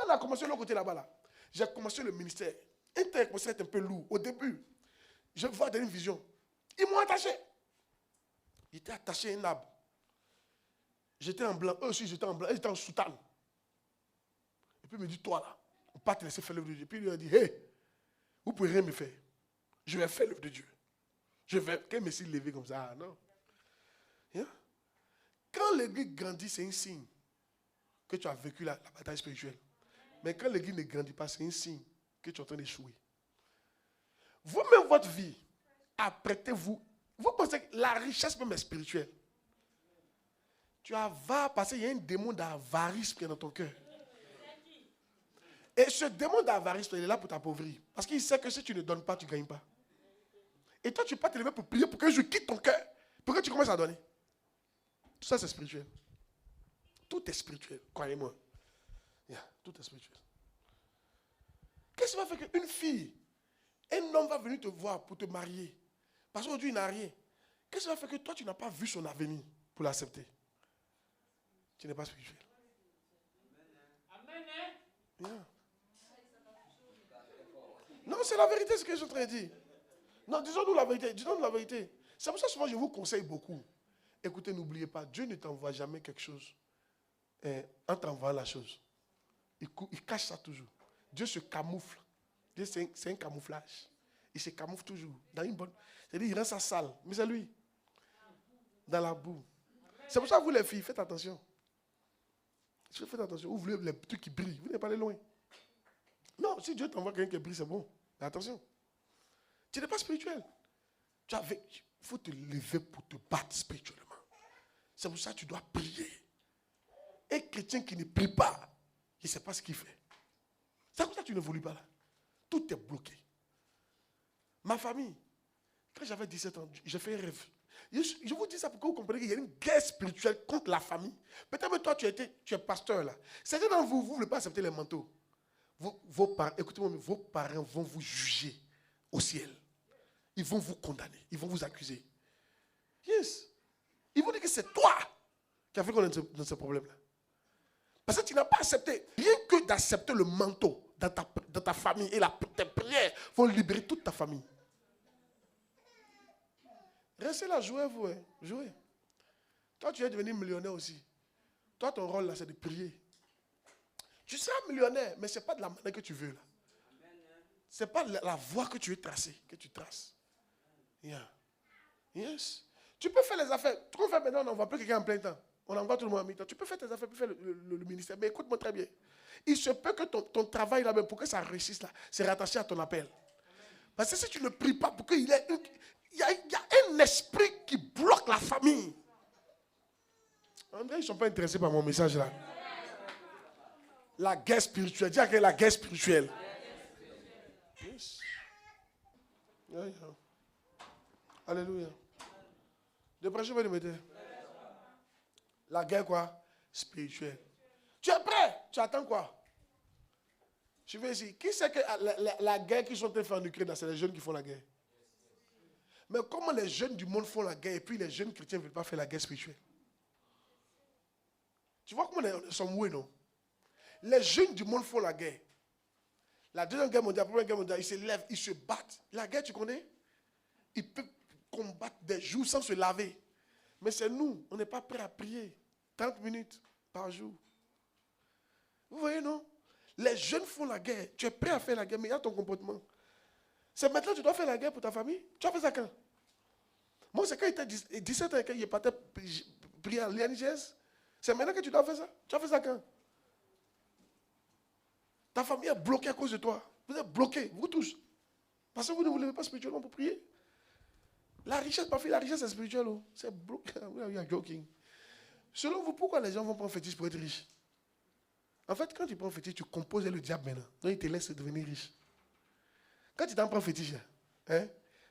on a commencé de l'autre côté là-bas, là, j'ai commencé le ministère. Un temps, il commençait à être un peu lourd. Au début, je vois dans une vision. Ils m'ont attaché. Ils étaient attachés à un arbre. J'étais en blanc. Eux aussi, j'étais en blanc. Ils étaient en soutane. Et puis, il me dit, toi là, on ne peut pas te laisser faire l'œuvre de Dieu. Puis, il lui a dit, hé, vous ne pouvez rien me faire. Je vais faire l'œuvre de Dieu. Je vais. Quel messie lever comme ça? Ah, non. Yeah. Quand l'église grandit, c'est un signe que tu as vécu la bataille spirituelle. Mais quand l'église ne grandit pas, c'est un signe que tu es en train d'échouer. Vous-même, votre vie, apprêtez-vous. Vous pensez que la richesse même est spirituelle. Tu vas parce qu'il y a un démon d'avarice qui est dans ton cœur. Et ce démon d'avarice, il est là pour t'appauvrir. Parce qu'il sait que si tu ne donnes pas, tu ne gagnes pas. Et toi, tu ne peux pas te lever pour prier pour que je quitte ton cœur. Pour que tu commences à donner. Tout ça, c'est spirituel. Tout est spirituel, croyez-moi. Yeah, tout est spirituel. Qu'est-ce qui va faire qu'une fille, un homme va venir te voir pour te marier? Parce qu'aujourd'hui, il n'a rien. Qu'est-ce qui va faire que toi, tu n'as pas vu son avenir pour l'accepter? Tu n'es pas spirituel. Amen. Yeah. Non, c'est la vérité ce que je suis en train de dire. Non, disons-nous la vérité. Disons-nous la vérité. C'est pour ça que souvent je vous conseille beaucoup. Écoutez, n'oubliez pas, Dieu ne t'envoie jamais quelque chose en t'envoyant la chose. Il cache ça toujours. Dieu se camoufle. Dieu, c'est un camouflage. Il se camoufle toujours. Dans une bonne. C'est-à-dire, il rend ça sale. Mais c'est lui. Dans la boue. C'est pour ça que vous, les filles, faites attention. Faites attention. Vous voulez les trucs qui brillent. Vous n'êtes pas allé loin. Non, si Dieu t'envoie quelqu'un qui brille, c'est bon. Mais attention. Tu n'es pas spirituel. Il faut te lever pour te battre spirituellement. C'est pour ça que tu dois prier. Un chrétien qui ne prie pas, il ne sait pas ce qu'il fait. C'est pour ça que tu n'évolues pas là. Tout est bloqué. Ma famille, quand j'avais 17 ans, j'ai fait un rêve. Je vous dis ça pour que vous compreniez qu'il y a une guerre spirituelle contre la famille. Peut-être que toi, tu es pasteur là. Certains d'entre vous, vous ne voulez pas accepter les manteaux. Vos parents, écoutez-moi, vos parents vont vous juger au ciel. Ils vont vous condamner. Ils vont vous accuser. Yes. Ils vont dire que c'est toi qui as fait qu'on est dans ce problème-là. Parce que tu n'as pas accepté. Rien que d'accepter le manteau dans ta famille et tes prières vont libérer toute ta famille. Restez là, jouez vous. Hein. Jouez. Toi, tu es devenu millionnaire aussi. Toi, ton rôle là, c'est de prier. Tu seras millionnaire, mais ce n'est pas de la manière que tu veux là. Ce n'est pas la voie que tu veux tracer, que tu traces. Yeah. Yes. Tu peux faire les affaires. Tu peux faire maintenant, on n'envoie plus quelqu'un en plein temps. On envoie tout le monde en mi-temps. Tu peux faire tes affaires, tu peux faire le ministère. Mais écoute-moi très bien. Il se peut que ton travail là, pour que ça réussisse là, c'est rattaché à ton appel. Parce que si tu ne pries pas, pour qu'il y ait il y a un esprit qui bloque la famille. André, ils ne sont pas intéressés par mon message là. La guerre spirituelle. Dis à quelqu'un la guerre spirituelle. Yes. Yeah, yeah. Alléluia. De prêcher, je vais le mettre. La guerre quoi? Spirituelle. Tu es prêt? Tu attends quoi? Je vais ici. Qui sait que la guerre qu'ils sont en train de faire en Ukraine, c'est les jeunes qui font la guerre? Mais comment les jeunes du monde font la guerre et puis les jeunes chrétiens ne veulent pas faire la guerre spirituelle? Tu vois comment ils sont moués, non? Les jeunes du monde font la guerre. La deuxième guerre mondiale, la première guerre mondiale, ils se lèvent, ils se battent. La guerre, tu connais? Ils peuvent combattre des jours sans se laver. Mais c'est nous, on n'est pas prêts à prier 30 minutes par jour. Vous voyez, non? Les jeunes font la guerre. Tu es prêt à faire la guerre, mais il y a ton comportement. C'est maintenant que tu dois faire la guerre pour ta famille. Tu as fait ça quand? Moi, c'est quand il était 17 ans, quand il partait prier à l'INGS. C'est maintenant que tu dois faire ça. Tu as fait ça quand? Ta famille est bloquée à cause de toi. Vous êtes bloqués, vous tous. Parce que vous ne vous levez pas spirituellement pour prier. La richesse, parfois, la richesse est spirituelle. Oh. C'est bloqué. We are joking. Selon vous, pourquoi les gens vont prendre fétiche pour être riches? En fait, quand tu prends fétiche, tu composes le diable maintenant. Donc, il te laisse devenir riche. Quand tu t'en prends fétiche, hein,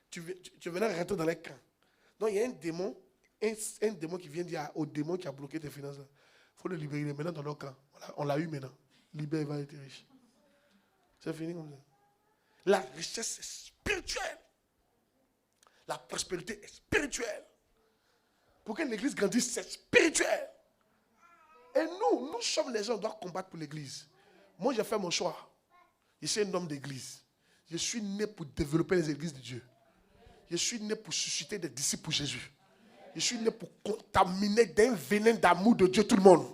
tu viens rentrer dans les camps. Donc, il y a un démon qui vient dire au démon qui a bloqué tes finances. Il faut le libérer. Il est maintenant dans leur camp. On l'a eu maintenant. Libère, il va être riche. C'est fini comme ça. La richesse est spirituelle. La prospérité est spirituelle. Pour que l'église grandisse, c'est spirituel. Et nous sommes les gens qui doivent combattre pour l'église. Moi, j'ai fait mon choix. Je suis un homme d'église. Je suis né pour développer les églises de Dieu. Je suis né pour susciter des disciples pour Jésus. Je suis né pour contaminer d'un venin d'amour de Dieu tout le monde.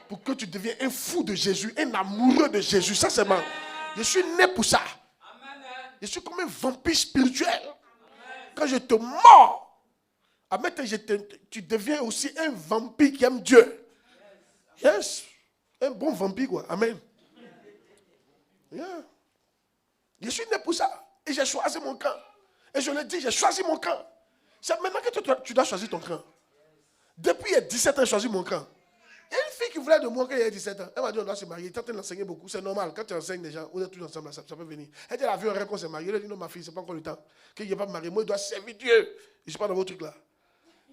Pour que tu deviennes un fou de Jésus, un amoureux de Jésus. Ça, c'est moi. Je suis né pour ça. Je suis comme un vampire spirituel. Quand je te mords, tu deviens aussi un vampire qui aime Dieu. Yes. Un bon vampire, quoi. Amen. Yeah. Je suis né pour ça. Et j'ai choisi mon camp. Et je le dis, j'ai choisi mon camp. C'est maintenant que tu dois choisir ton camp. Depuis il y a 17 ans, j'ai choisi mon camp. Il y a une fille qui voulait de moi quand il y a 17 ans. Elle m'a dit on doit se marier. Elle est en train d'enseigner beaucoup. C'est normal. Quand tu enseignes déjà, on est tous ensemble, ça peut venir. Elle dit elle a vu un rêve qu'on s'est marié. Elle a dit non, ma fille, c'est pas encore le temps. Qu'il n'y a pas de marié. Moi, je dois servir Dieu. Je ne suis pas dans vos trucs là.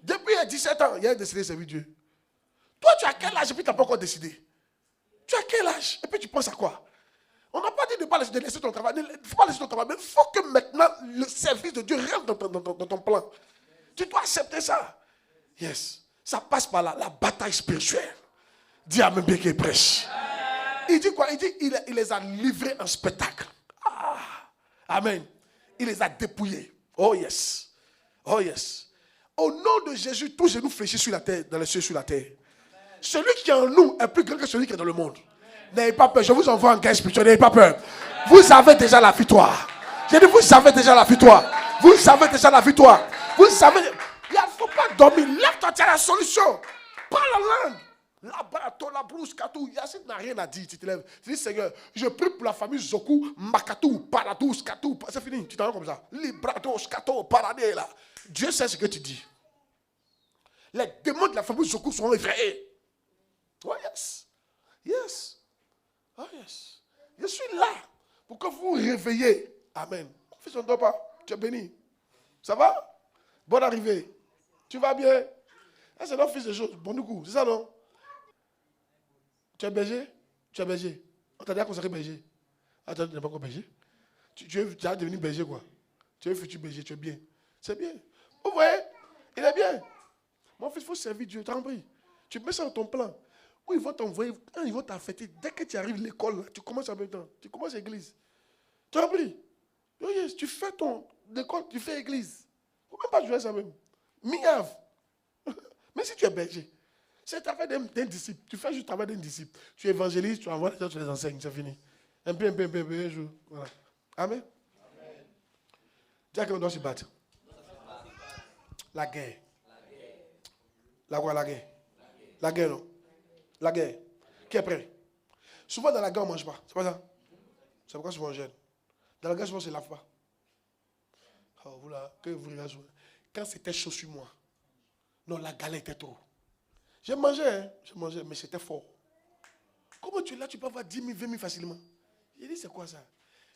Depuis il y a 17 ans, il a décidé de servir Dieu. Toi, tu as quel âge et puis tu n'as pas encore décidé? Tu as quel âge et puis tu penses à quoi? On n'a pas dit de ne pas laisser ton travail. Il ne faut pas laisser ton travail. Mais il faut que maintenant le service de Dieu rentre dans ton plan. Tu dois accepter ça. Yes. Ça passe par là, la bataille spirituelle. Dis à même bien qu'il prêche. Il dit quoi? Il dit il les a livrés en spectacle. Ah. Amen. Il les a dépouillés. Oh yes. Oh yes. Au nom de Jésus, tous genoux fléchis sur la terre, dans les cieux sur la terre. Celui qui est en nous est plus grand que celui qui est dans le monde. N'ayez pas peur. Je vous envoie en guerre spirituelle. N'ayez pas peur. Vous avez déjà la victoire. J'ai dit, vous avez déjà la victoire. Vous avez déjà la victoire. Vous savez. Il ne faut pas dormir. Lève-toi, tu as la solution. Prends la langue. La brousse, Katou, Yacine n'a rien à dire. Tu te lèves. Tu dis, Seigneur, je prie pour la famille Zoku, Makatou, Paradous, Katou. C'est fini. Tu t'en rends comme ça. Librados, Katou, Paradé, là. Dieu sait ce que tu dis. Les démons de la famille Zoku sont effrayés. Oh yes. Yes. Oh yes. Je suis là pour que vous vous réveillez. Amen. Mon fils, on ne dort pas. Tu es béni. Ça va? Bonne arrivée. Tu vas bien? C'est notre fils de choses. Bon coup. C'est ça, non? Tu es berger? Tu es berger. On t'a déjà consacré berger. Attends, tu n'es pas encore berger? Tu as devenu berger, quoi. Tu es futur berger, tu es bien. C'est bien. Vous voyez? Il est bien. Mon fils, il faut servir Dieu. Tu as compris? Tu mets ça dans ton plan. Où ils vont t'envoyer, quand ils vont t'affecter, dès que tu arrives à l'école, tu commences en même temps. Tu commences l'église. Tu as compris? Oh yes, tu fais ton école, tu fais église. Il ne faut même pas jouer ça même. Miave. Mais si tu es berger, c'est le travail d'un disciple. Tu fais juste le travail d'un disciple. Tu évangélises, tu envoies les gens, tu les enseignes, c'est fini. Un peu, un jour. Voilà. Amen. Dis à qui on doit se battre. La guerre. La quoi, la guerre? La guerre, non? La guerre. Qui est prêt? Souvent dans la guerre, on ne mange pas. C'est pas ça? C'est pourquoi souvent on gêne. Dans la guerre, souvent on ne se lave pas. Oh, vous là, que vous regardez. Quand c'était chaud sur moi, non, la galère était trop. J'ai mangé, mais c'était fort. Comment tu es là, tu peux avoir 10 000, 20 000 facilement? J'ai dit, c'est quoi ça?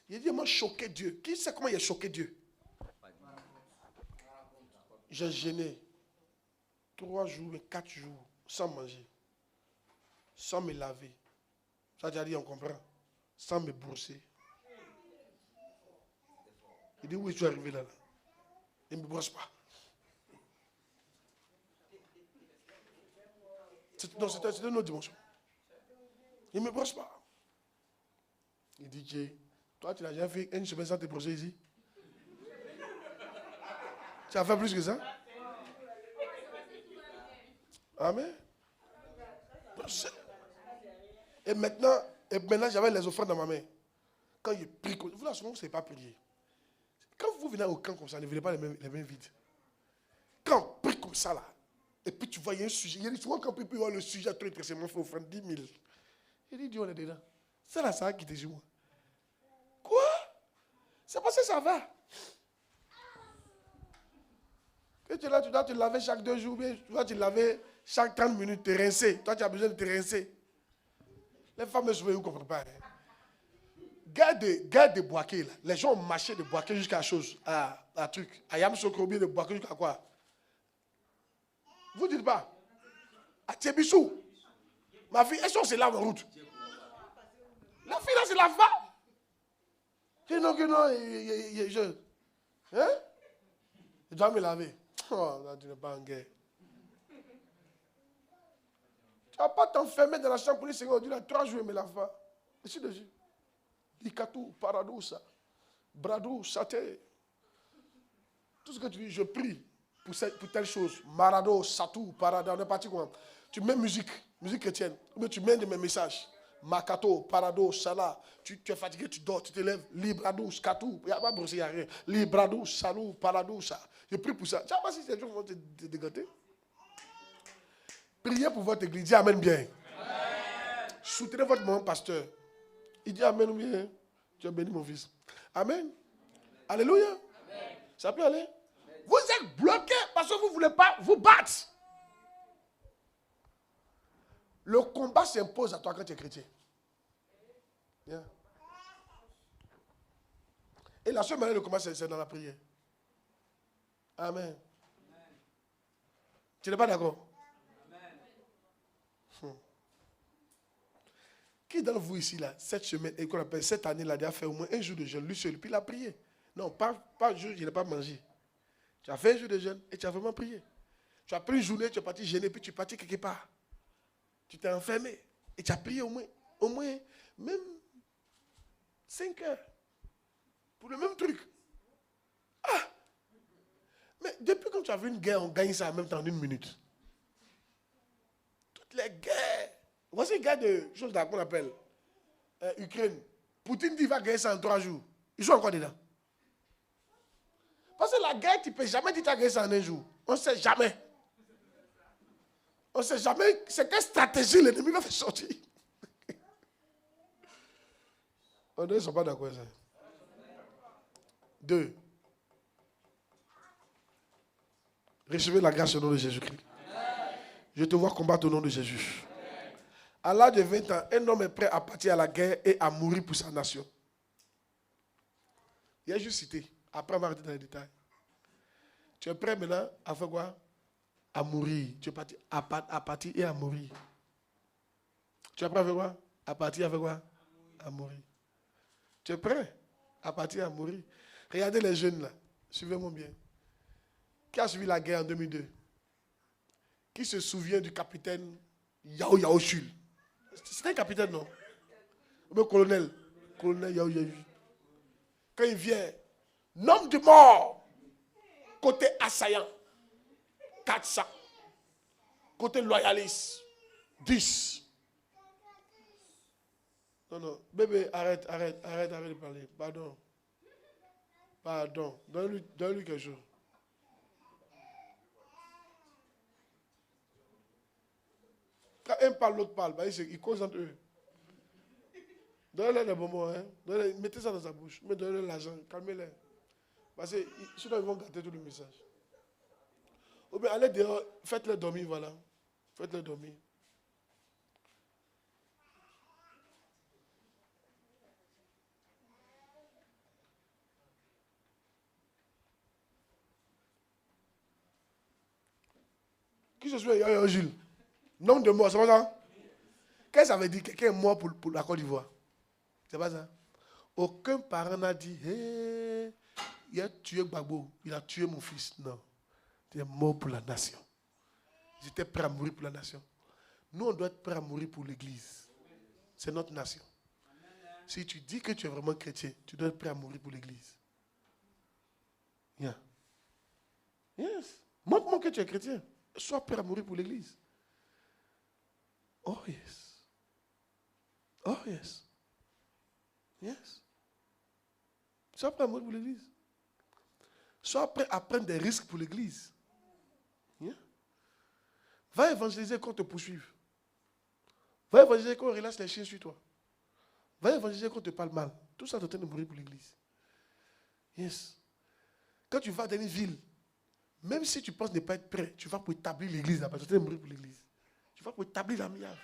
J'ai dit, moi, choqué Dieu. Qui sait comment il a choqué Dieu? J'ai gêné 3 jours, 4 jours, sans manger, sans me laver. Ça, j'ai dit, on comprend. Sans me brosser. Il dit, où es-tu arrivé là? Il ne me brosse pas. Non, c'était une autre dimension. Il ne me brosse pas. Il dit, toi, tu n'as jamais fait une semaine sans te brosser ici? Tu as fait plus que ça? Amen. Et maintenant j'avais les offrandes dans ma main. Quand il prie, vous là, souvent, vous ne savez pas prier. Quand vous venez au camp comme ça, ne venez pas les mains vides. Quand on prie comme ça, là, et puis tu vois, il y a un sujet. Il y a souvent quand on prie, le sujet a trop intéressé. Moi, il faut offrande 10 000. Il dit, Dieu, on est dedans. C'est là, ça a quitté chez moi. Quoi? C'est parce que ça va. Que tu es là, tu dois te laver chaque 2 jours, tu dois te laver chaque 30 minutes, te rincer. Toi, tu as besoin de te rincer. Les femmes, je ne comprends pas. Garde de Boaké, là. Les gens ont marché de Boaké jusqu'à la chose, à truc. À Yamsokro, de Boaké jusqu'à quoi? Vous ne dites pas? À Tébissou. Ma fille, elles sont se lave en route. La fille là, se lave pas. Que non, je. Hein? Je dois me laver. Oh, là, tu n'es pas en guerre. vas pas t'enfermer dans la chambre pour dire, Seigneur, Dieu, là, 3 jours, mais la fin. Ici de Dieu. Ikatou, paradousa, bradou, saté. Tout ce que tu dis, je prie pour telle chose. Marado, satou, parada, on est parti quoi. Tu mets musique chrétienne. Ou bien tu mets de mes messages. Makato, parado, sala. Tu es fatigué, tu dors, tu te lèves. Librado, skatou. Il n'y a pas de brosser, il n'y a rien. Librado, salou, parado, ça. Je prie pour ça. Tu sais pas si ces gens vont te dégoter. Priez pour votre église. Dis amen bien. Amen. Soutenez votre maman pasteur. Il dit amen ou bien. Tu as béni mon fils. Amen. Amen. Alléluia. Amen. Ça peut aller. Amen. Vous êtes bloqués parce que vous ne voulez pas vous battre. Le combat s'impose à toi quand tu es chrétien. Yeah. Et la seule manière de combattre, c'est dans la prière. Amen. Amen. Tu n'es pas d'accord? Qui d'entre vous ici, là, cette semaine, et qu'on appelle cette année-là, il a fait au moins un jour de jeûne, lui seul, puis il a prié. Non, pas un jour, il n'a pas mangé. Tu as fait un jour de jeûne et tu as vraiment prié. Tu as pris une journée, tu es parti jeûner, puis tu es parti quelque part. Tu t'es enfermé et tu as prié au moins, même 5 heures pour le même truc. Ah! Mais depuis que tu as vu une guerre, on gagne ça en même temps en 1 minute. Toutes les guerres. Voici une guerre de choses qu'on appelle Ukraine. Poutine dit qu'il va gagner ça en 3 jours. Ils sont encore dedans. Parce que la guerre, tu ne peux jamais dire que tu as gagné ça en 1 jour. On ne sait jamais. On ne sait jamais c'est quelle stratégie l'ennemi va faire sortir. On ne sont pas d'accord avec ça. 2. Recevez la grâce au nom de Jésus-Christ. Je te vois combattre au nom de Jésus. À l'âge de 20 ans, un homme est prêt à partir à la guerre et à mourir pour sa nation. Il a juste cité. Après, on va rentrer dans les détails. Tu es prêt maintenant à faire quoi? À mourir. Tu es parti à partir et à mourir. Tu es prêt à faire quoi? À partir à faire quoi? À mourir. Tu es prêt à partir à mourir? Regardez les jeunes là. Suivez-moi bien. Qui a suivi la guerre en 2002? Qui se souvient du capitaine Yao Yao Chul? C'était un capitaine, non? Ou bien colonel? Colonel Yao Yao Chul. Quand il vient, nombre de morts, côté assaillant, 400. Côté loyaliste, 10. Non, bébé, arrête de parler. Pardon. Donne-lui quelque chose. Quand un parle, l'autre parle. Ils causent entre eux. Donnez-leur des bonbons. Hein. Mettez ça dans sa bouche. Mais donnez-leur l'argent. Calmez-les. Parce que sinon, ils vont gâter tout le message. Ou bien allez dehors. Faites-les dormir, voilà. Faites-les dormir. Qui se souvient, Jules? Nombre de morts, c'est pas ça? Qu'est-ce que ça veut dire? Quelqu'un est mort pour la Côte d'Ivoire. C'est pas ça? Aucun parent n'a dit, hey, il a tué Gbagbo, il a tué mon fils. Non. Il est mort pour la nation. J'étais prêt à mourir pour la nation. Nous, on doit être prêt à mourir pour l'Église. C'est notre nation. Si tu dis que tu es vraiment chrétien, tu dois être prêt à mourir pour l'Église. Yeah. Yes. Montre-moi que tu es chrétien. Sois prêt à mourir pour l'Église. Oh yes. Oh yes. Yes. Sois prêt à mourir pour l'Église. Sois prêt à prendre des risques pour l'Église. Yeah. Va évangéliser qu'on te poursuive. Va évangéliser qu'on relâche les chiens sur toi. Va évangéliser qu'on te parle mal. Tout ça, tu es en train de mourir pour l'Église. Yes. Quand tu vas dans une ville, même si tu penses ne pas être prêt, tu vas pour établir l'Église là-bas. Tu es en train de mourir pour l'Église. Tu vas pour établir l'amiable.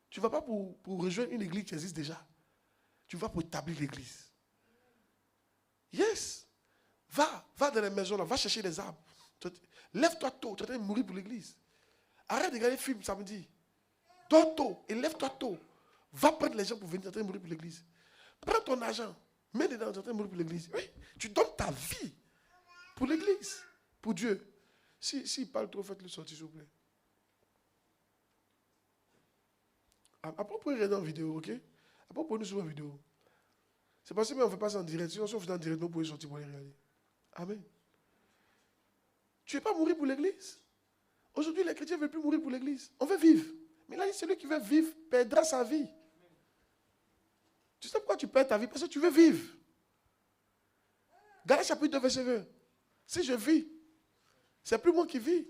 Tu ne vas pas pour rejoindre une église qui existe déjà. Tu vas pour établir l'église. Yes. Va dans les maisons là, va chercher les arbres. Lève-toi tôt, tu es en train de mourir pour l'église. Arrête de regarder le film samedi. Dors tôt et lève-toi tôt. Va prendre les gens pour venir, tu es en train de mourir pour l'église. Prends ton argent, mets dedans, tu es en train de mourir pour l'église. Oui, tu donnes ta vie pour l'église, pour Dieu. S'il parle trop, faites-le sortir, s'il vous plaît. Après, vous pouvez regarder en vidéo, ok? Après, vous pouvez nous suivre en vidéo. C'est parce que on ne fait pas ça en direct. Sinon, si on fait en direct, nous pouvons sortir pour les regarder. Amen. Tu ne veux pas mourir pour l'église? Aujourd'hui, les chrétiens ne veulent plus mourir pour l'église. On veut vivre. Mais là, celui qui veut vivre perdra sa vie. Tu sais pourquoi tu perds ta vie? Parce que tu veux vivre. Galates chapitre 2, verset 20. Si je vis, c'est plus moi qui vis.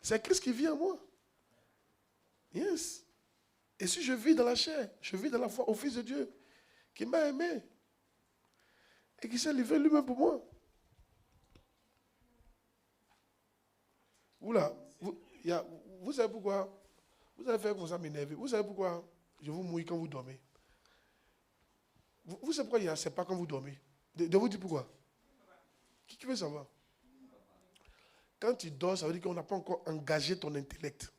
C'est Christ qui vit en moi. Yes. Et si je vis dans la chair, je vis dans la foi au Fils de Dieu, qui m'a aimé et qui s'est livré lui-même pour moi. Oula, vous savez pourquoi? Vous allez faire comme ça m'énerver. Vous savez pourquoi je vous mouille quand vous dormez? Vous savez pourquoi c'est pas quand vous dormez? De vous dire pourquoi? Qui veut savoir? Quand tu dors, ça veut dire qu'on n'a pas encore engagé ton intellect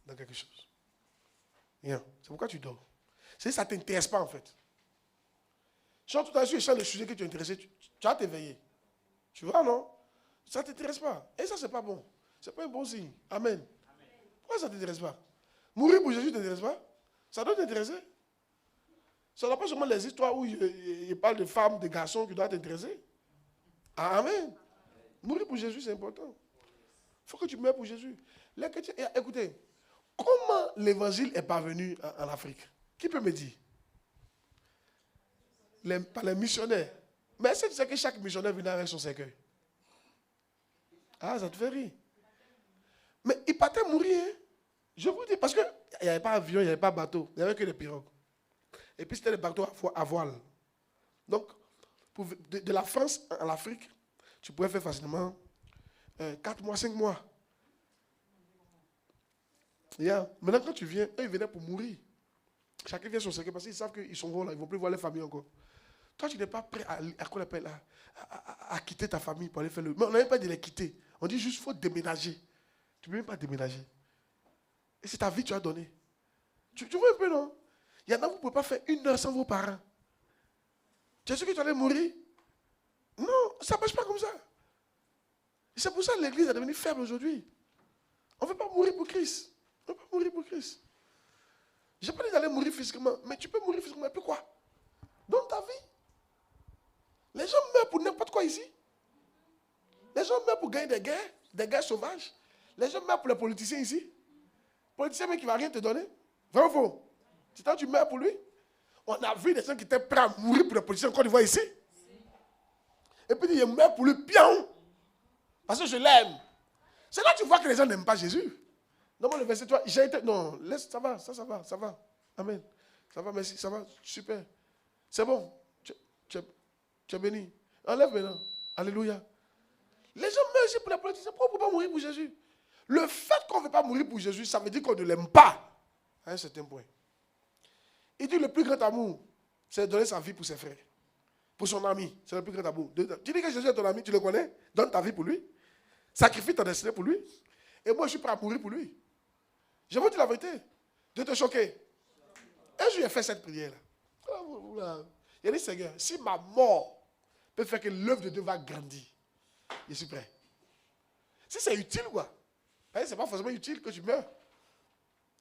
dans quelque chose. Rien. C'est pourquoi tu dors. C'est que ça ne t'intéresse pas en fait. Quand tout à l'heure, sur le sujet que tu es intéressé, tu vas t'éveiller. Tu vois, non? Ça ne t'intéresse pas. Et ça, c'est pas bon. Ce n'est pas un bon signe. Amen. Pourquoi ça ne t'intéresse pas? Mourir pour Jésus ne t'intéresse pas? Ça doit t'intéresser. Ça n'a pas seulement les histoires où il parle de femmes, de garçons qui doivent t'intéresser. Amen. Mourir pour Jésus, c'est important. Il faut que tu meurs pour Jésus. Les chrétiens, écoutez, comment l'évangile est parvenu en Afrique? Qui peut me dire? Par les missionnaires. Mais est-ce que tu sais que chaque missionnaire venait avec son cercueil? Ah, ça te fait rire. Mais il partait mourir. Hein? Je vous dis, parce qu'il n'y avait pas d'avion, il n'y avait pas de bateau. Il n'y avait que des pirogues. Et puis c'était des bateaux à voile. Donc, de la France à l'Afrique, tu pouvais faire facilement 4 mois, 5 mois. Yeah. Maintenant, quand tu viens, eux, ils venaient pour mourir. Chacun vient son cercueil parce qu'ils savent qu'ils sont là, ils ne vont plus voir les familles encore. Toi, tu n'es pas prêt à quitter ta famille pour aller faire le... Mais on n'a même pas dit les quitter. On dit juste qu'il faut déménager. Tu ne peux même pas déménager. Et c'est ta vie que tu as donnée. Tu vois un peu, non? Il y en a, vous ne pouvez pas faire 1 heure sans vos parents. Tu es sûr que tu allais mourir? Non, ça ne marche pas comme ça. Et c'est pour ça que l'église est devenue faible aujourd'hui. On ne veut pas mourir pour Christ. On ne veut pas mourir pour Christ. Je n'ai pas dit d'aller mourir physiquement, mais tu peux mourir physiquement. Et puis quoi? Dans ta vie. Les gens meurent pour n'importe quoi ici. Les gens meurent pour gagner des guerres sauvages. Les gens meurent pour les politiciens ici. Le politicien même qui ne va rien te donner. Vrai ou faux? C'est quand tu meurs pour lui. On a vu des gens qui étaient prêts à mourir pour les politiciens en Côte d'Ivoire ici. Et puis ils meurent pour lui, bien. Parce que je l'aime. C'est là que tu vois que les gens n'aiment pas Jésus. Non, le verset 3, j'ai été... Non, laisse, ça va, ça va. Amen. Ça va, merci, ça va, super. C'est bon. Tu es béni. Enlève maintenant. Alléluia. Les gens meurent ici pour les politiciens. Pourquoi on ne peut pas mourir pour Jésus? Le fait qu'on ne veut pas mourir pour Jésus, ça veut dire qu'on ne l'aime pas. À un certain point. Il dit le plus grand amour, c'est de donner sa vie pour ses frères. Pour son ami. C'est le plus grand amour. Tu dis que Jésus est ton ami, tu le connais? Donne ta vie pour lui. Sacrifie ta destinée pour lui. Et moi, je suis prêt à mourir pour lui. Je vous dis la vérité. De te choquer. Un jour, j'ai fait cette prière-là. Il a dit, Seigneur, si ma mort peut faire que l'œuvre de Dieu va grandir, je suis prêt. Si c'est utile, quoi. Ce n'est pas forcément utile que tu meurs.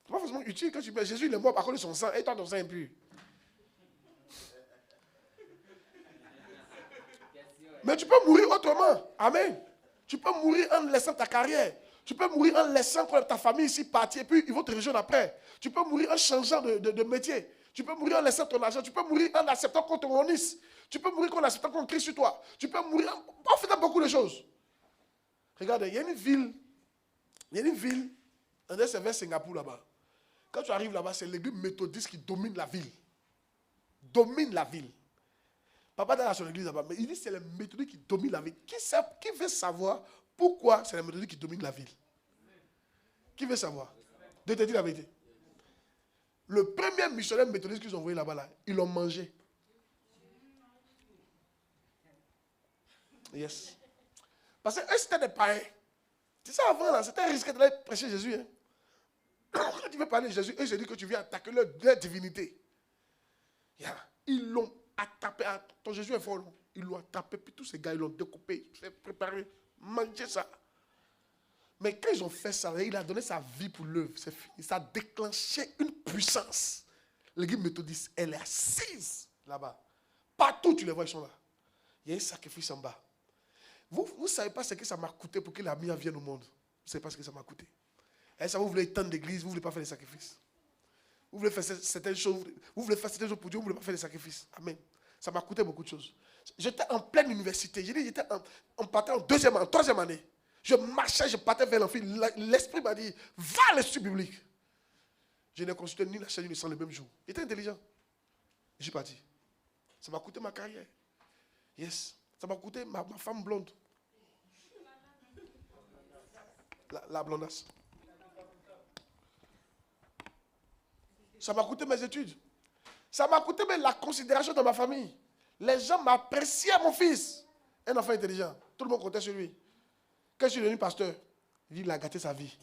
Ce n'est pas forcément utile que tu meurs. Jésus, il est mort par cause de son sang. Et toi, ton sang est impur. Mais tu peux mourir autrement. Amen. Tu peux mourir en laissant ta carrière. Tu peux mourir en laissant ta famille ici partir et puis ils vont te rejoindre après. Tu peux mourir en changeant de métier. Tu peux mourir en laissant ton argent. Tu peux mourir en acceptant qu'on te réunisse. Tu peux mourir en acceptant qu'on crie sur toi. Tu peux mourir en faisant beaucoup de choses. Regarde, il y a une ville, c'est vers Singapour là-bas. Quand tu arrives là-bas, c'est l'église méthodiste qui domine la ville. Domine la ville. Papa dans son église là-bas, mais il dit que c'est les méthodistes qui dominent la ville. Qui veut savoir pourquoi c'est les méthodistes qui dominent la ville? Qui veut savoir? De te dire la vérité. Le premier missionnaire méthodiste qu'ils ont envoyé là-bas, ils l'ont mangé. Yes. Parce que eux, c'était des païens. C'est ça avant, là, c'était risqué d'aller prêcher Jésus. Hein. Quand tu veux parler de Jésus, eux, je dis que tu viens attaquer leur divinité. Yeah. Ils l'ont attaqué. Ton Jésus est fort. Non? Ils l'ont attaqué, puis tous ces gars, ils l'ont découpé, préparé, mangé ça. Mais quand ils ont fait ça, il a donné sa vie pour l'œuvre. C'est fini. Ça a déclenché une puissance. L'église méthodiste, elle est assise là-bas. Partout, tu les vois, ils sont là. Il y a un sacrifice en bas. Vous ne savez pas ce que ça m'a coûté pour que la mienne vienne au monde. Vous ne savez pas ce que ça m'a coûté. Et ça, vous voulez étendre l'église, vous ne voulez pas faire des sacrifices. Vous voulez faire certaines choses, vous voulez faire certaines choses pour Dieu, vous ne voulez pas faire des sacrifices. Amen. Ça m'a coûté beaucoup de choses. J'étais en pleine université. J'étais on partait en deuxième, en troisième année. Je marchais, je partais vers l'enfant. L'esprit m'a dit, va à l'Institut biblique. Je n'ai consulté ni la chaîne ni le sang le même jour. Il était intelligent. Je suis parti. Ça m'a coûté ma carrière. Yes. Ça m'a coûté ma femme blonde. La blondasse. Ça m'a coûté mes études. Ça m'a coûté même la considération de ma famille. Les gens m'appréciaient, mon fils. Un enfant intelligent. Tout le monde comptait sur lui. Quand je suis devenu pasteur, il a gâté sa vie.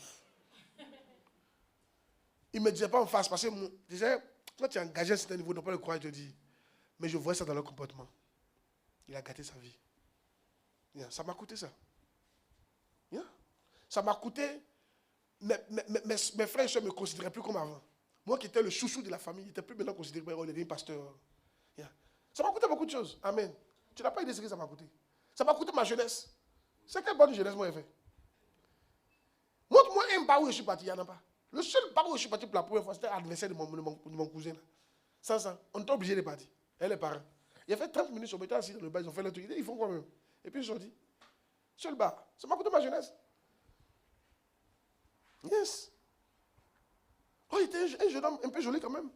Il ne me disait pas en face, parce que je disais, quand tu es engagé à un certain niveau, tu n'as pas le courage de dire. Mais je voyais ça dans leur comportement. Il a gâté sa vie. Yeah. Ça m'a coûté ça. Yeah. Ça m'a coûté. Mes frères et soeurs ne me considéraient plus comme avant. Moi qui étais le chouchou de la famille, il n'était plus maintenant considéré comme un pasteur. Yeah. Ça m'a coûté beaucoup de choses. Amen. Tu n'as pas idée de ce que ça m'a coûté. Ça m'a coûté ma jeunesse. C'est quelle bonne jeunesse moi j'ai fait. Montre-moi un bar où je suis parti, il n'y en a pas. Le seul bar où je suis parti pour la première fois, c'était l'anniversaire de mon cousin. Ça, on est obligé de partir. Elle est parents. Il a fait 30 minutes, on était assis dans le bar, ils ont fait le truc. Ils font quoi même? Et puis ils sont dit, seul bar. Ça m'a coûté ma jeunesse. Yes. Oh, il était un jeune homme un peu joli quand même.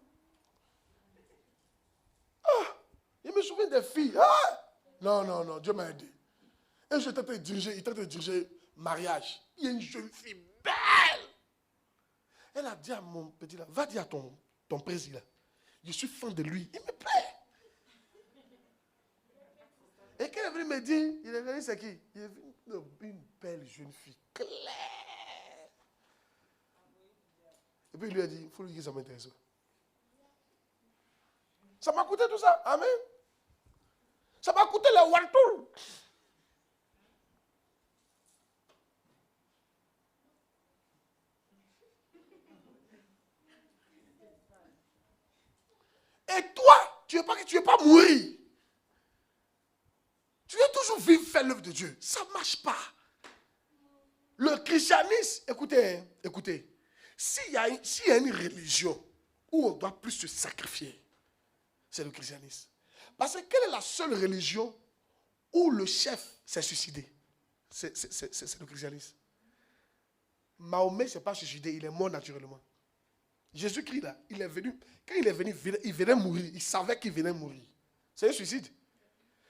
Ah, il me souvient des filles. Ah, non, Dieu m'a aidé. Un jour, il était en train de diriger mariage. Il y a une jeune fille belle. Elle a dit à mon petit là, va dire à ton président, je suis fan de lui, il me plaît. Et quand elle est venue me dire, il est venu, c'est qui? Il est venu une belle jeune fille, claire. Et puis il lui a dit, il faut lui dire que ça m'intéresse. Ça m'a coûté tout ça, amen. Ça m'a coûté le one-tour. Et toi, tu ne veux pas mourir. Tu veux toujours vivre, faire l'œuvre de Dieu. Ça ne marche pas. Le christianisme, écoutez, s'il y a une religion où on doit plus se sacrifier, c'est le christianisme. Parce que quelle est la seule religion où le chef s'est suicidé? C'est le christianisme. Mahomet ne s'est pas suicidé, il est mort naturellement. Jésus-Christ, là, il est venu, quand il est venu, il venait mourir. Il savait qu'il venait mourir. C'est un suicide.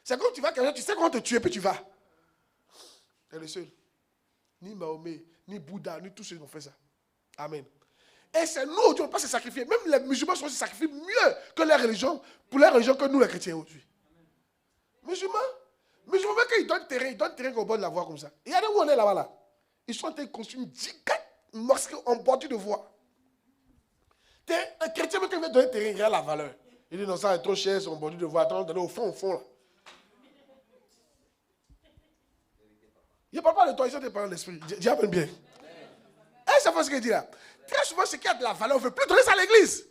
C'est quand tu vas quelqu'un, tu sais comment te tuer, puis tu vas. C'est le seul. Ni Mahomet, ni Bouddha, ni tous ceux qui ont fait ça. Amen. Et c'est nous, aujourd'hui, on ne peut pas se sacrifier. Même les musulmans se sacrifient mieux que les religions, pour les religions que nous, les chrétiens, aujourd'hui. Musulmans, quand ils donnent terrain au bord de la voie comme ça. Il y a des où on est là-bas, là. Ils sont en train de construire une gigante mosquée en bordure de voie. Un chrétien, quand il veut donner terrain, il a la valeur. Il dit non, ça est trop cher, c'est en bordure de voie. Attends, au fond, là. Il ne parle pas de toi, il te parle de l'esprit. Dis à peine bien. Et ça fait ce qu'il dit là. Très souvent, ce qui a de la valeur, on ne veut plus donner ça à l'église.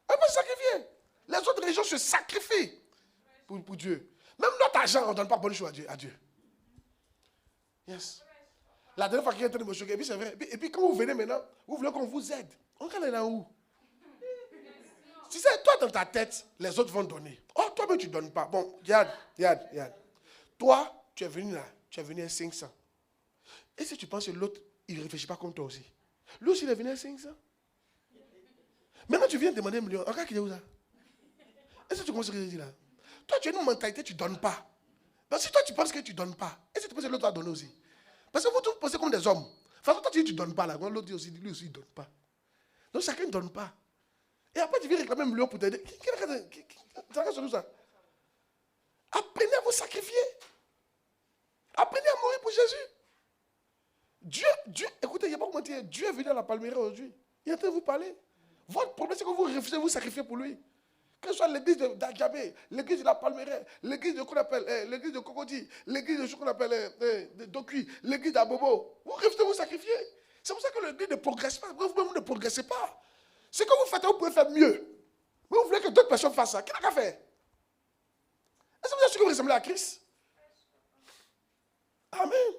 On peut se sacrifier. Les autres religions se sacrifient pour Dieu. Même notre argent, on ne donne pas bonne chose à Dieu. Yes. La dernière fois qu'il était de me choquer, et puis c'est vrai. Et puis quand vous venez maintenant, vous voulez qu'on vous aide. On est là où? Tu sais, toi dans ta tête, les autres vont donner. Oh, toi mais tu ne donnes pas. Bon, regarde. Toi, tu es venu là, tu es venu à 500. Et si tu penses que l'autre, il ne réfléchit pas comme toi aussi? Lui aussi, il est venu à 500. Maintenant, tu viens demander 1 million. Encore qu'il est où ça? Est-ce que tu commences ce que je dis là? Toi, tu as une mentalité, tu ne donnes pas. Donc, si toi, tu penses que tu ne donnes pas, est-ce que tu penses que l'autre va donner aussi? Parce que vous tous pensez comme des hommes. De toute façon, toi, tu dis que tu ne donnes pas là. L'autre dit aussi, lui aussi, il ne donne pas. Donc, chacun ne donne pas. Et après, tu viens réclamer 1 million pour t'aider. Ça reste sur ça. Apprenez à vous sacrifier. Apprenez à mourir pour Jésus. Dieu, écoutez, il n'y a pas comment dire. Dieu est venu à la Palmyra aujourd'hui. Il est en train de vous parler. Votre problème, c'est que vous refusez de vous sacrifier pour lui. Quand soit l'église d'Adjabé, l'église de la Palmeraie, l'église de qu'on appelle, l'église de Cocody, l'église de ce qu'on appelle de Dokui, l'église d'Abobo, vous refusez de vous sacrifier. C'est pour ça que l'église ne progresse pas. Vous ne progressez pas. Ce que vous faites, vous pouvez faire mieux. Mais vous voulez que d'autres personnes fassent ça. Qui n'a qu'à faire? Est-ce que vous êtes sûr que vous ressemblez à Christ? Amen.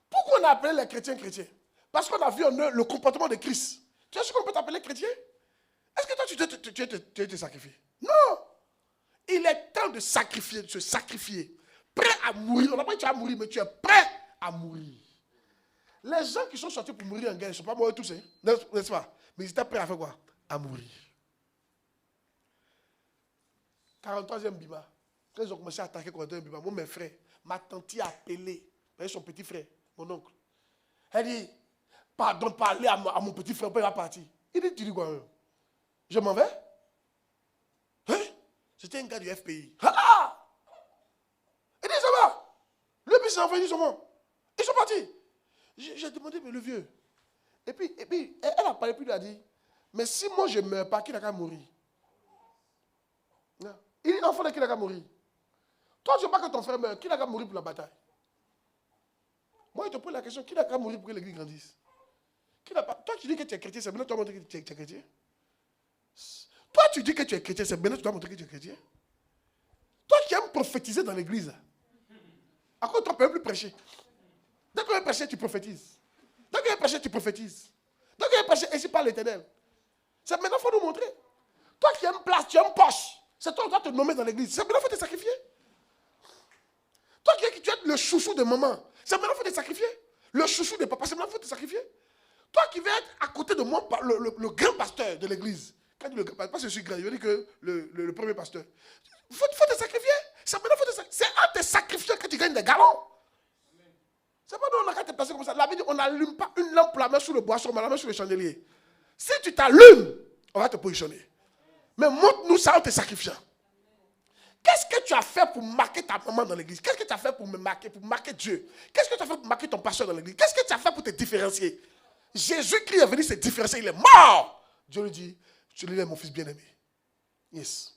Pourquoi on a appelé les chrétiens chrétiens? Parce qu'on a vu en eux le comportement de Christ. Tu es sûr qu'on peut t'appeler chrétien? Est-ce que toi, tu veux te sacrifier? Non. Il est temps de sacrifier, de se sacrifier. Prêt à mourir. On n'a pas dit que tu vas mourir, mais tu es prêt à mourir. Les gens qui sont sortis pour mourir en guerre, ils ne sont pas morts tous, hein? N'est-ce pas? Mais ils étaient prêts à faire quoi? À mourir. 43e Bima. Quand ils ont commencé à attaquer 43e Bima, moi, mes frères, ma tante a appelé, son petit frère, mon oncle. Elle dit, pardon, parlez à mon petit frère, il va partir. Il dit, tu dis quoi? Je m'en vais? Hein? C'était un gars du FPI. Ah! Il dit, ça va? Le bus s'est envoyé, ils sont partis. J'ai demandé, mais le vieux. Et puis, elle a parlé, puis elle a dit, mais si moi je ne meurs pas, qui n'a qu'à mourir? Non. Il dit, l'enfant de qui n'a qu'à mourir? Toi, tu ne veux pas que ton frère meure, qui n'a qu'à mourir pour la bataille? Moi, je te pose la question, qui n'a qu'à mourir pour que l'église grandisse? Qui n'a pas... Toi, tu dis que tu es chrétien, c'est maintenant que tu dois montrer que tu es chrétien. Toi, tu dis que tu es chrétien, c'est maintenant que tu dois montrer que tu es chrétien. Toi qui aimes prophétiser dans l'église, à quoi tu ne peux plus prêcher? Dès que tu prêcher, tu prophétises. Dès que tu prêcher, tu prophétises. Dès que tu prêcher, ainsi par l'Éternel. C'est maintenant qu'il faut nous montrer. Toi qui aimes place, tu aimes poche. C'est toi qui dois te nommer dans l'église. C'est maintenant qu'il faut te sacrifier. Toi qui es le chouchou de maman. C'est maintenant qu'il faut te sacrifier. Le chouchou de papa, c'est maintenant qu'il faut te sacrifier. Toi qui veux être à côté de moi, le grand pasteur de l'église. Quand je dis le grand pasteur, parce que je suis grand, je veux dire que le premier pasteur. Il faut te sacrifier. C'est maintenant qu'il faut te sacrifier. C'est en te sacrifiant que tu gagnes des galons. C'est pas nous, on a qu'à te passer comme ça. La Bible dit, on n'allume pas une lampe pour la mettre sous le boisson, mais la mettre sous le chandelier. Si tu t'allumes, on va te positionner. Mais montre-nous ça en te sacrifiant. Qu'est-ce que tu as fait pour marquer ta maman dans l'église? Qu'est-ce que tu as fait pour marquer Dieu? Qu'est-ce que tu as fait pour marquer ton pasteur dans l'église? Qu'est-ce que tu as fait pour te différencier? Jésus-Christ est venu se différencier, il est mort. Dieu lui dit, celui-là est mon fils bien-aimé. Yes.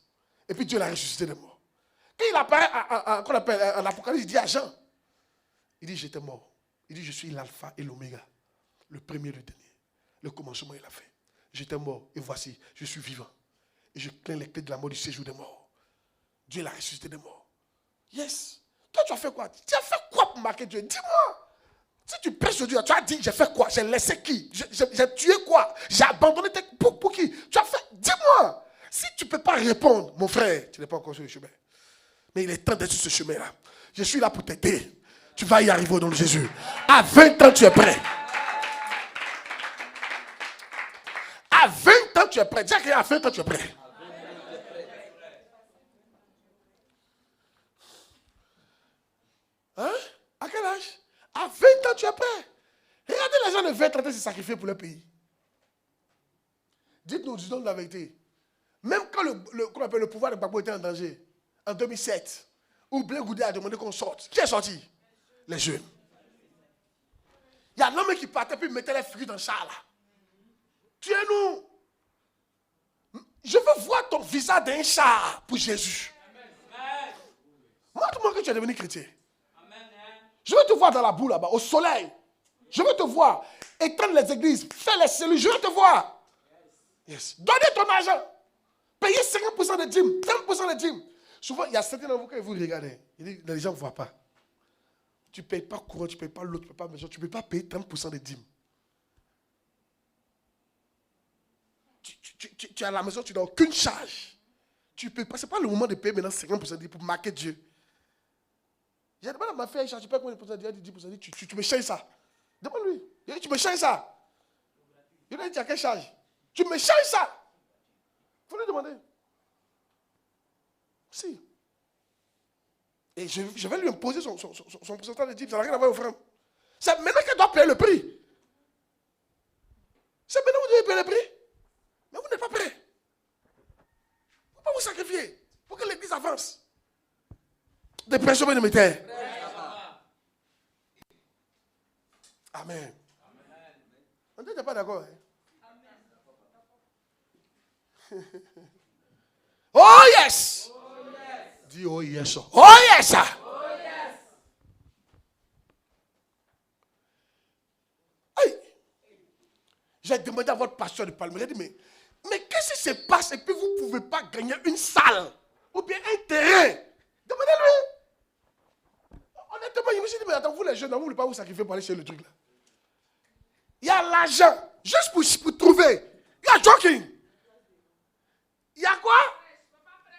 Et puis Dieu l'a ressuscité des morts. Quand il apparaît qu'on appelle en Apocalypse, il dit à Jean, il dit, j'étais mort. Il dit, je suis l'alpha et l'oméga, le premier et le dernier. Le commencement, il a fait. J'étais mort et voici, je suis vivant. Et je cligne les clés de la mort du séjour des morts. Dieu l'a ressuscité des morts. Yes. Toi, tu as fait quoi? Tu as fait quoi pour marquer Dieu? Dis-moi. Si tu prêches Dieu, tu as dit, j'ai fait quoi? J'ai laissé qui? J'ai tué quoi? J'ai abandonné pour qui? Tu as fait, dis-moi. Si tu ne peux pas répondre, mon frère, tu n'es pas encore sur le chemin. Mais il est temps d'être sur ce chemin-là. Je suis là pour t'aider. Tu vas y arriver au nom de Jésus. À 20 ans, tu es prêt. À 20 ans, tu es prêt. Dis à 20 ans, tu es prêt. Hein? À quel âge? À 20 ans, tu es prêt. Regardez les gens de 20 ans se sacrifier pour leur pays. Dites-nous, disons la vérité. Même quand le pouvoir de Gbagbo était en danger, en 2007, où Blé Goudé a demandé qu'on sorte, qui est sorti? Les jeunes. Il y a l'homme qui partait puis mettait les fruits dans le char là. Tuez-nous. Je veux voir ton visage d'un char pour Jésus. Montre-moi que tu es devenu chrétien. Je veux te voir dans la boue là-bas, au soleil. Je veux te voir étendre les églises, faire les cellules. Je veux te voir. Yes. Donnez ton argent. Payez 50% de dîmes, 30% de dîmes. Souvent, il y a certains d'entre vous quand vous regardez, les gens ne voient pas. Tu ne payes pas courant, tu ne payes pas l'autre, tu ne payes pas maison, tu ne peux pas payer 30% de dîmes. Tu es à la maison, tu n'as aucune charge. Tu peux pas, ce n'est pas le moment de payer maintenant 50% de dîmes pour marquer Dieu. J'ai demandé à ma fille, tu payes combien de pourcents? Il a dit 10%. Tu me changes ça. Demande-lui. Il dit, tu me changes ça. Il a dit, tu as quelle charge? Tu me changes ça. Il faut lui demander. Si. Et je vais lui imposer son pourcentage de dîmes. Ça n'a rien à voir au frère. C'est maintenant qu'elle doit payer le prix. C'est maintenant que vous devez payer le prix. Mais vous n'êtes pas prêt. Vous ne pouvez pas vous sacrifier pour que l'église avance. Des pressions de métier. Amen. On n'était pas d'accord. Hein? Oh yes. Dis oh yes. Oh yes. Hey. J'ai demandé à votre pasteur de Palmeraie, il a dit, mais qu'est-ce qui se passe et puis vous ne pouvez pas gagner une salle ou bien un terrain? Demandez-lui. Honnêtement, je me suis dit, mais attends, vous les jeunes, vous ne voulez pas vous sacrifier pour aller chez le truc là. Il y a l'argent, juste pour trouver. You are joking. Il y a quoi?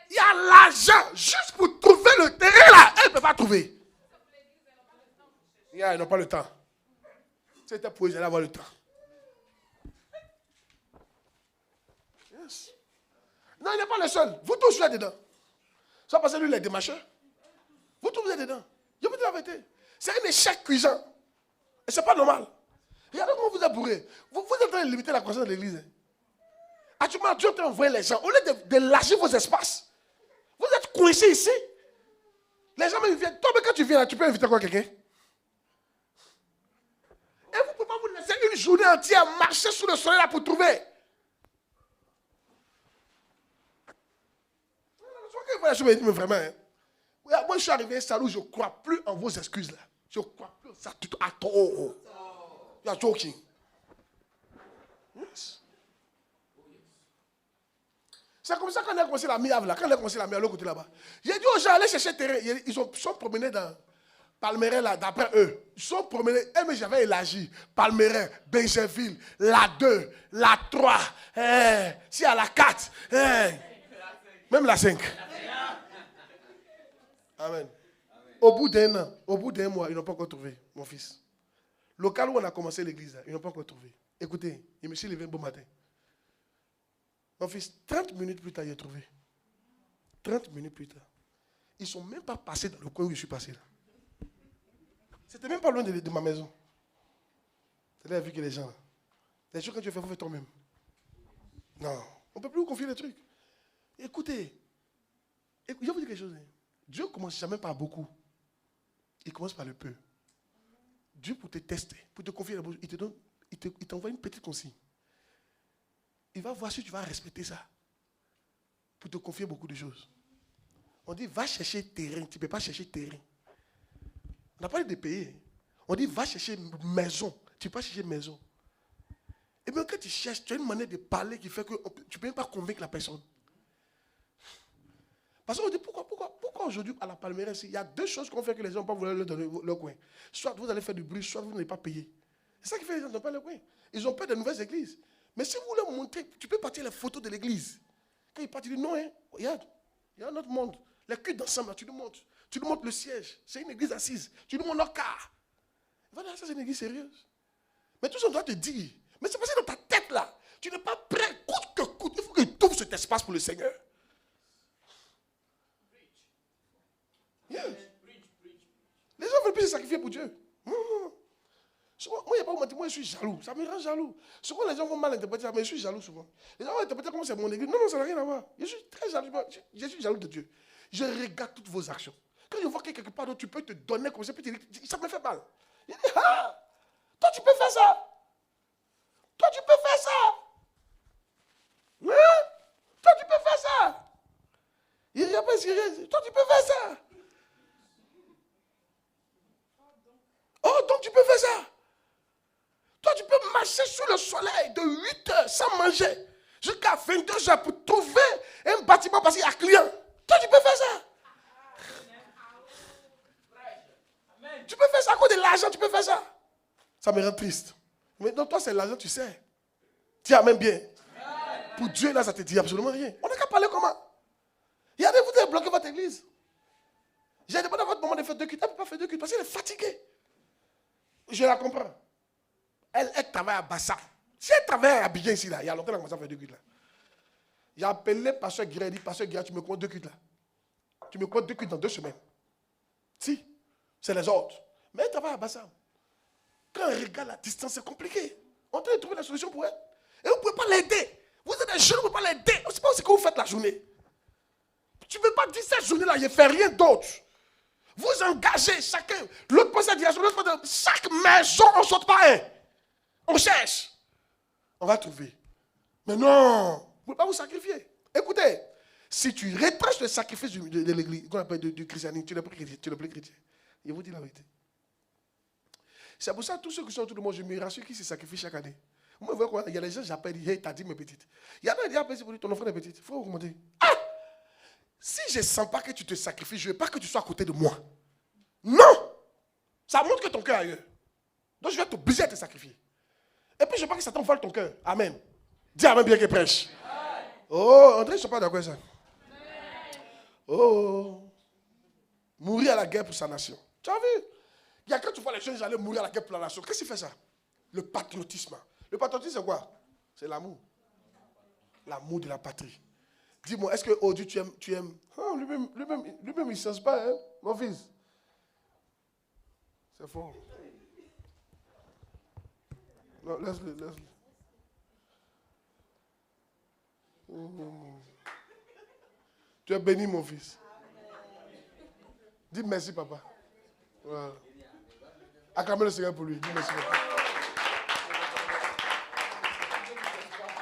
Il y a l'argent, juste pour trouver le terrain là. Elle ne peut pas trouver. Ils n'ont pas le temps. C'était pour eux, ils allaient avoir le temps. Yes. Non, il n'est pas le seul. Vous tous, vous êtes dedans. Ça parce que lui, il est démarcheur. Vous tous, vous êtes dedans. Je vous dis la vérité. C'est un échec cuisant. Et ce n'est pas normal. Regardez comment vous êtes bourré. Vous êtes en train de limiter la croissance de l'église. Actuellement, Dieu est en train d'envoyer les gens. Au lieu d'élargir vos espaces, vous êtes coincés ici. Les gens me viennent. Toi, mais quand tu viens là, tu peux inviter quoi quelqu'un? Et vous ne pouvez pas vous laisser une journée entière marcher sous le soleil là pour trouver. Mais vraiment, hein. Moi je suis arrivé à ça où je ne crois plus en vos excuses là. Je ne crois plus en ça tout à tout. You are joking. Yes. C'est comme ça qu'on a commencé la miave là. Quand on a commencé la miave à l'autre côté là-bas. J'ai dit aux gens, allez chercher terrain. Ils sont promenés dans Palmeraie là, d'après eux. Ils sont promenés. Mais j'avais élargi. Palmeraie, Benjerville, la 2, la 3, si à la 4, même la 5. Amen. Au bout d'un an, au bout d'un mois, ils n'ont pas encore trouvé, mon fils. Local où on a commencé l'église, là, ils n'ont pas encore trouvé. Écoutez, je me suis levé un beau matin. Mon fils, 30 minutes plus tard, il a trouvé. 30 minutes plus tard. Ils ne sont même pas passés dans le coin où je suis passé là. C'était même pas loin de ma maison. C'est là vu que les gens, là. Les choses que tu fais, vous faites toi-même. Non, on ne peut plus vous confier les trucs. Écoutez, je vais vous dire quelque chose. Dieu ne commence jamais par beaucoup. Il commence par le peu. Dieu, pour te tester, pour te confier la bouche, il t'envoie une petite consigne. Il va voir si tu vas respecter ça. Pour te confier beaucoup de choses. On dit, va chercher terrain. Tu ne peux pas chercher terrain. On n'a pas dit de payer. On dit, va chercher maison. Tu ne peux pas chercher maison. Et bien, quand tu cherches, tu as une manière de parler qui fait que tu ne peux même pas convaincre la personne. Parce qu'on dit, pourquoi aujourd'hui, à la Palmeraie, il y a deux choses qu'on fait que les gens ne vont pas vouloir leur donner leur coin. Soit vous allez faire du bruit, soit vous n'allez pas payer. C'est ça qui fait que les gens n'ont pas le coin. Ils ont peur des nouvelles églises. Mais si vous leur montrez, tu peux partir les photos de l'église. Quand ils partent, ils disent, non, hein, regarde, il y a un autre monde. Les cultes d'ensemble, tu nous montres. Tu nous montres le siège. C'est une église assise. Tu nous montres leur car. Voilà, ça c'est une église sérieuse. Mais tout ça, on doit te dire. Mais c'est parce que dans ta tête, là, tu n'es pas prêt, coûte que coûte. Il faut que tu ouvres cet espace pour le Seigneur. Yes. Les gens veulent plus se sacrifier pour Dieu. Moi, il n'y a pas où moi, je suis jaloux. Ça me rend jaloux. Souvent, les gens vont mal interpréter ça, mais je suis jaloux souvent. Les gens vont interpréter comment c'est mon église. Non, ça n'a rien à voir. Je suis très jaloux. Je suis jaloux de Dieu. Je regarde toutes vos actions. Quand je vois que quelque part d'autre, tu peux te donner comme ça, ça me fait mal. Il dit, ah, toi, tu peux faire ça. Toi, tu peux faire ça. Hein? Toi, tu peux faire ça. Il n'y a pas de toi, tu peux faire ça. Oh, donc tu peux faire ça. Toi, tu peux marcher sous le soleil de 8 heures sans manger jusqu'à 22 heures pour trouver un bâtiment parce qu'il y a client. Toi, tu peux faire ça. Tu peux faire ça à cause de l'argent, tu peux faire ça. Ça me rend triste. Mais non, toi, c'est l'argent, tu sais. Tu amènes bien. Pour Dieu, là, ça te dit absolument rien. On n'a qu'à parler comment? Regardez, vous avez bloqué votre église. J'ai demandé à votre maman de faire 2 cuites. Elle ne peut pas faire 2 cuites parce qu'elle est fatiguée. Je la comprends. Elle travaille à Bassa. Si elle travaille à Abidjan ici, là, il y a longtemps qu'elle a commencé à faire 2 cuites là. J'ai appelé Pasteur Guéret, dit Pasteur Guéret, tu me comptes 2 cuites là. Tu me comptes 2 cuites dans 2 semaines. Si, c'est les autres. Mais elle travaille à Bassa. Quand on regarde la distance, c'est compliqué. On doit trouver la solution pour elle. Et vous ne pouvez pas l'aider. Vous êtes des jeunes, vous ne pouvez pas l'aider. On ne sait pas ce que vous faites la journée. Tu ne veux pas dire cette journée-là, je ne fais rien d'autre. Vous engagez chacun. L'autre pense à dire, chaque maison, on ne saute pas un. On cherche. On va trouver. Mais non, vous ne pouvez pas vous sacrifier. Écoutez, Si tu retranches le sacrifice de l'église, qu'on appelle du christianisme, tu n'es plus chrétien. Je vous dis la vérité. C'est pour ça que tous ceux qui sont autour de moi, je me rassure qui se sacrifient chaque année. Moi, vous voyez, il y a des gens, j'appelle, hey, t'as dit mes petites. Il y en a qui disent, pour ton enfant est petite. Il faut augmenter. Ah! Si je ne sens pas que tu te sacrifies, je ne veux pas que tu sois à côté de moi. Non! Ça montre que ton cœur est ailleurs. Donc je vais t'obliger à te sacrifier. Et puis je veux pas que Satan vole ton cœur. Amen. Dis amen bien qu'il prêche. Oh, André, je ne suis pas d'accord avec ça. Oh. Mourir à la guerre pour sa nation. Tu as vu? Il y a quand tu vois les gens, ils allaient mourir à la guerre pour la nation. Qu'est-ce qui fait ça? Le patriotisme. Le patriotisme, c'est quoi? C'est l'amour. L'amour de la patrie. Dis-moi, est-ce que aujourd'hui tu aimes? Oh, lui-même, il ne sent pas, hein, mon fils. C'est fort. Non, laisse-le. Tu es béni, mon fils. Dis merci, papa. Voilà. Acclamez le Seigneur pour lui. Dis merci, papa.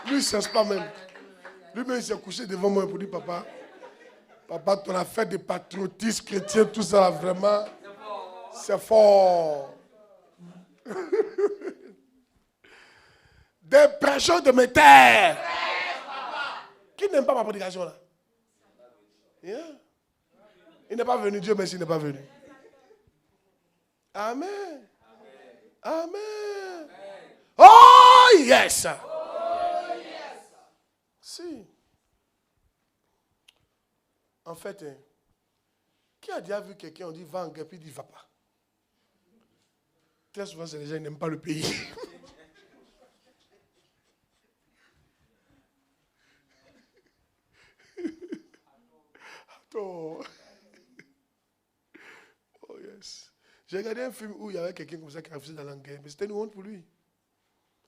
Lui, il ne cherche pas même. Lui-même, il s'est couché devant moi pour dire, papa, ton affaire de patriotisme chrétien, tout ça, vraiment, c'est fort. Des prêcheurs de mes terres. Qui n'aime pas ma prédication là? Yeah. Il n'est pas venu, Dieu merci, il n'est pas venu. Amen. Amen. Oh yes. Si. En fait, qui a déjà vu quelqu'un, on dit va en guerre, puis il dit va pas. Très souvent, c'est les gens qui n'aiment pas le pays. Oh yes. J'ai regardé un film où il y avait quelqu'un comme ça qui a refusé d'aller en guerre, mais c'était une honte pour lui.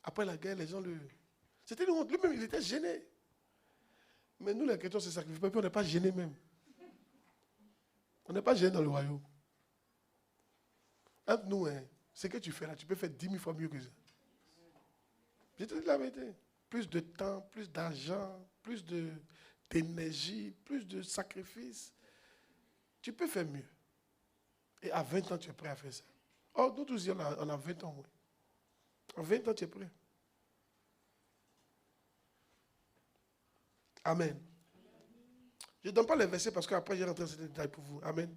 Après la guerre, les gens le... C'était une honte. Lui-même, il était gêné. Mais nous, les chrétiens, on ne se sacrifie pas, puis on n'est pas gêné même. On n'est pas gêné dans le royaume. Entre nous, ce que tu fais là, tu peux faire 10 000 fois mieux que ça. Je te dis la vérité. Plus de temps, plus d'argent, plus d'énergie, plus de sacrifices. Tu peux faire mieux. Et à 20 ans, tu es prêt à faire ça. Oh, nous tous, on a 20 ans. Oui. À 20 ans, tu es prêt. Amen. Je ne donne pas les versets parce qu'après, j'ai rentré dans ces détails pour vous. Amen.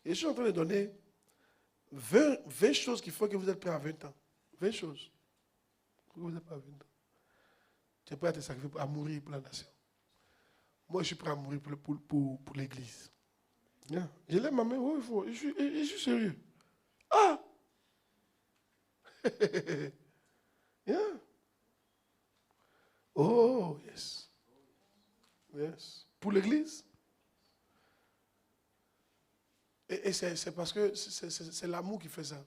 Et je suis en train de donner 20 choses qui font que vous êtes prêt à 20 ans. 20 choses. Vous n'êtes pas à 20 ans. Tu es prêt à te sacrifier, à mourir pour la nation. Moi, je suis prêt à mourir pour l'église. Yeah. Je lève ma main, oui, il faut. Je suis sérieux. Ah! Yeah. Oh, yes. Yes. Pour l'église. Et c'est parce que c'est l'amour qui fait ça.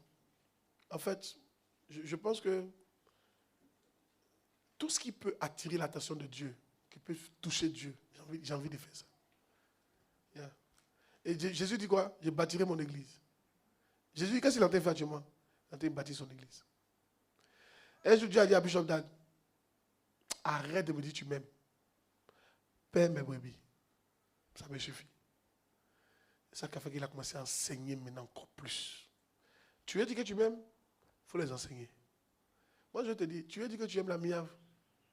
En fait, je pense que tout ce qui peut attirer l'attention de Dieu, qui peut toucher Dieu, j'ai envie de faire ça. Yeah. Et Jésus dit quoi? Je bâtirai mon église. Jésus dit, qu'est-ce qu'il est en train de faire actuellement? Il est en train de bâtir son église. Et Dieu a dit à Bishop Dan, arrête de me dire tu m'aimes. Paie mes brebis. Ça me suffit. C'est ça qui a fait qu'il a commencé à enseigner maintenant encore plus. Tu as dit que tu m'aimes? Il faut les enseigner. Moi je te dis, tu as dit que tu aimes la miave?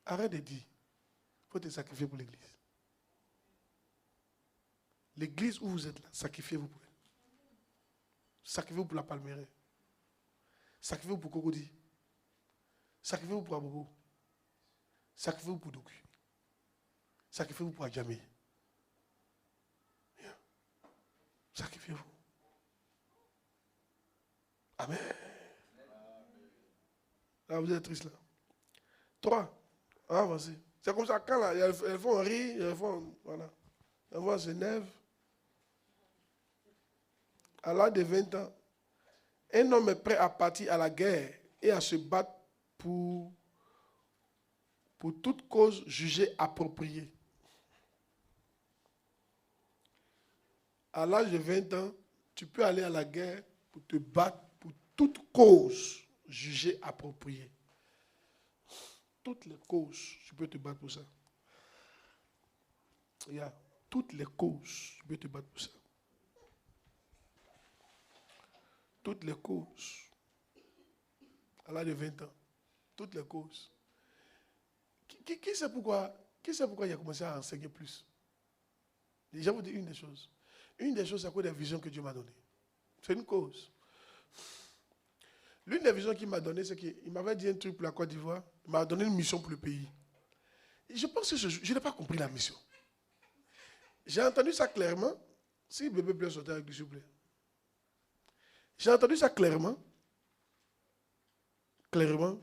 Arrête de dire. Il faut te sacrifier pour l'église. L'église où vous êtes là, sacrifiez-vous pour elle. Sacrifiez-vous pour la Palmeraie. Sacrifiez-vous pour Cocody. Sacrifiez-vous pour Abobo. Sacrifiez-vous pour Doku. Sacrifiez-vous pour Adjamé. Sacrifiez-vous. Amen. Là, vous êtes triste là. 3. Avancez. C'est comme ça, quand là, elles font rire, elles font, voilà. Elles vont à Genève. À l'âge de 20 ans, un homme est prêt à partir à la guerre et à se battre pour toute cause jugée appropriée. À l'âge de 20 ans, tu peux aller à la guerre pour te battre pour toute cause jugée appropriée. Toutes les causes, tu peux te battre pour ça. Il y a toutes les causes. Je peux te battre pour ça. Toutes les causes. À l'âge de 20 ans. Toutes les causes. Qui sait pourquoi il a commencé à enseigner plus? Je vais vous dire une des choses. Une des choses, c'est à cause des visions que Dieu m'a données. C'est une cause. L'une des visions qu'il m'a données, c'est qu'il m'avait dit un truc pour la Côte d'Ivoire. Il m'a donné une mission pour le pays. Et je pense que je n'ai pas compris la mission. J'ai entendu ça clairement. Si le bébé peut sauter avec lui, s'il vous plaît. J'ai entendu ça clairement. Clairement.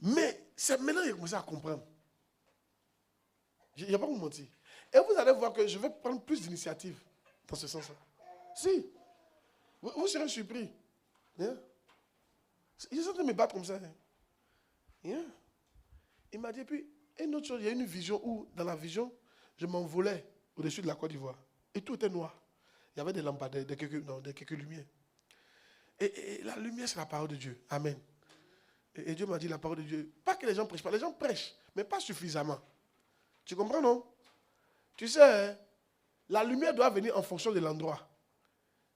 Mais c'est maintenant qu'il a commencé à comprendre. Il n'y a pas vous mentir. Et vous allez voir que je vais prendre plus d'initiatives dans ce sens-là. Si. Vous serez surpris. Yeah. Il est en train de me battre comme ça. Yeah. Il m'a dit, puis, une autre chose, il y a une vision où, dans la vision, je m'envolais au-dessus de la Côte d'Ivoire. Et tout était noir. Il y avait des lampadaires, des quelques lumières. Et la lumière, c'est la parole de Dieu. Amen. Et Dieu m'a dit la parole de Dieu. Pas que les gens prêchent pas. Les gens prêchent, mais pas suffisamment. Tu comprends, non? Tu sais, la lumière doit venir en fonction de l'endroit.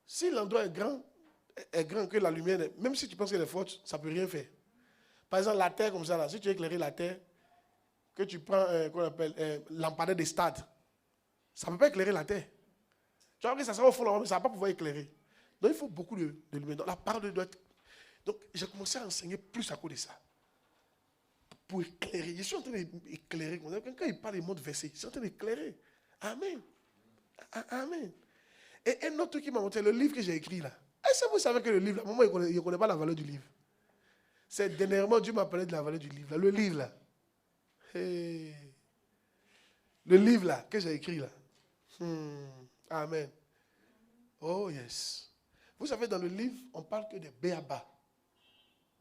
Si l'endroit est grand que la lumière, même si tu penses qu'elle est forte, ça ne peut rien faire. Par exemple, la terre comme ça, là, si tu veux éclairer la terre, que tu prends, qu'on appelle, lampadaire des stades, ça ne peut pas éclairer la terre. Tu vois que ça sera au fond, mais ça ne va pas pouvoir éclairer. Donc il faut beaucoup de lumière. Donc la parole de Dieu doit être... Donc j'ai commencé à enseigner plus à cause de ça. Pour éclairer. Je suis en train d'éclairer. Quand il parle des mots de versets, je suis en train d'éclairer. Amen. Amen. Et un autre truc qui m'a montré, le livre que j'ai écrit là. Est-ce que vous savez que le livre, là, moi, il ne connaît pas la valeur du livre. C'est dernièrement, Dieu m'a parlé de la valeur du livre. Là. Le livre là. Hey. Le livre là, que j'ai écrit là. Amen. Oh yes. Vous savez, dans le livre, on parle que des béabas.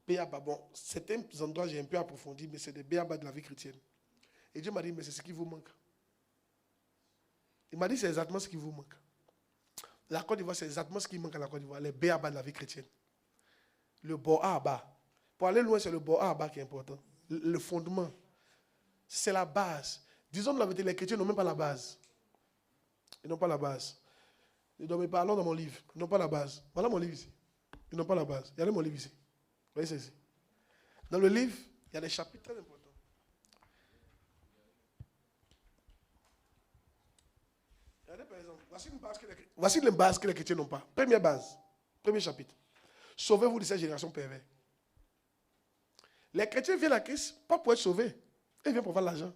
Béabas, bon, certains endroits, j'ai un peu approfondi, mais c'est des béabas de la vie chrétienne. Et Dieu m'a dit, mais c'est ce qui vous manque. Il m'a dit, c'est exactement ce qui vous manque. La Côte d'Ivoire, c'est exactement ce qui manque à la Côte d'Ivoire, les béabas de la vie chrétienne. Le boaba. Pour aller loin, c'est le boaba qui est important. Le fondement. C'est la base. Disons la vérité, les chrétiens n'ont même pas la base. Ils n'ont pas la base. Nous parlons dans mon livre. Ils n'ont pas la base. Voilà mon livre ici. Ils n'ont pas la base. Regardez mon livre ici. Vous voyez, c'est ici. Dans le livre, il y a des chapitres très importants. Regardez par exemple, voici les bases que les chrétiens n'ont pas. Première base, premier chapitre. Sauvez-vous de cette génération perverse. Les chrétiens viennent à Christ pas pour être sauvés. Ils viennent pour avoir l'argent.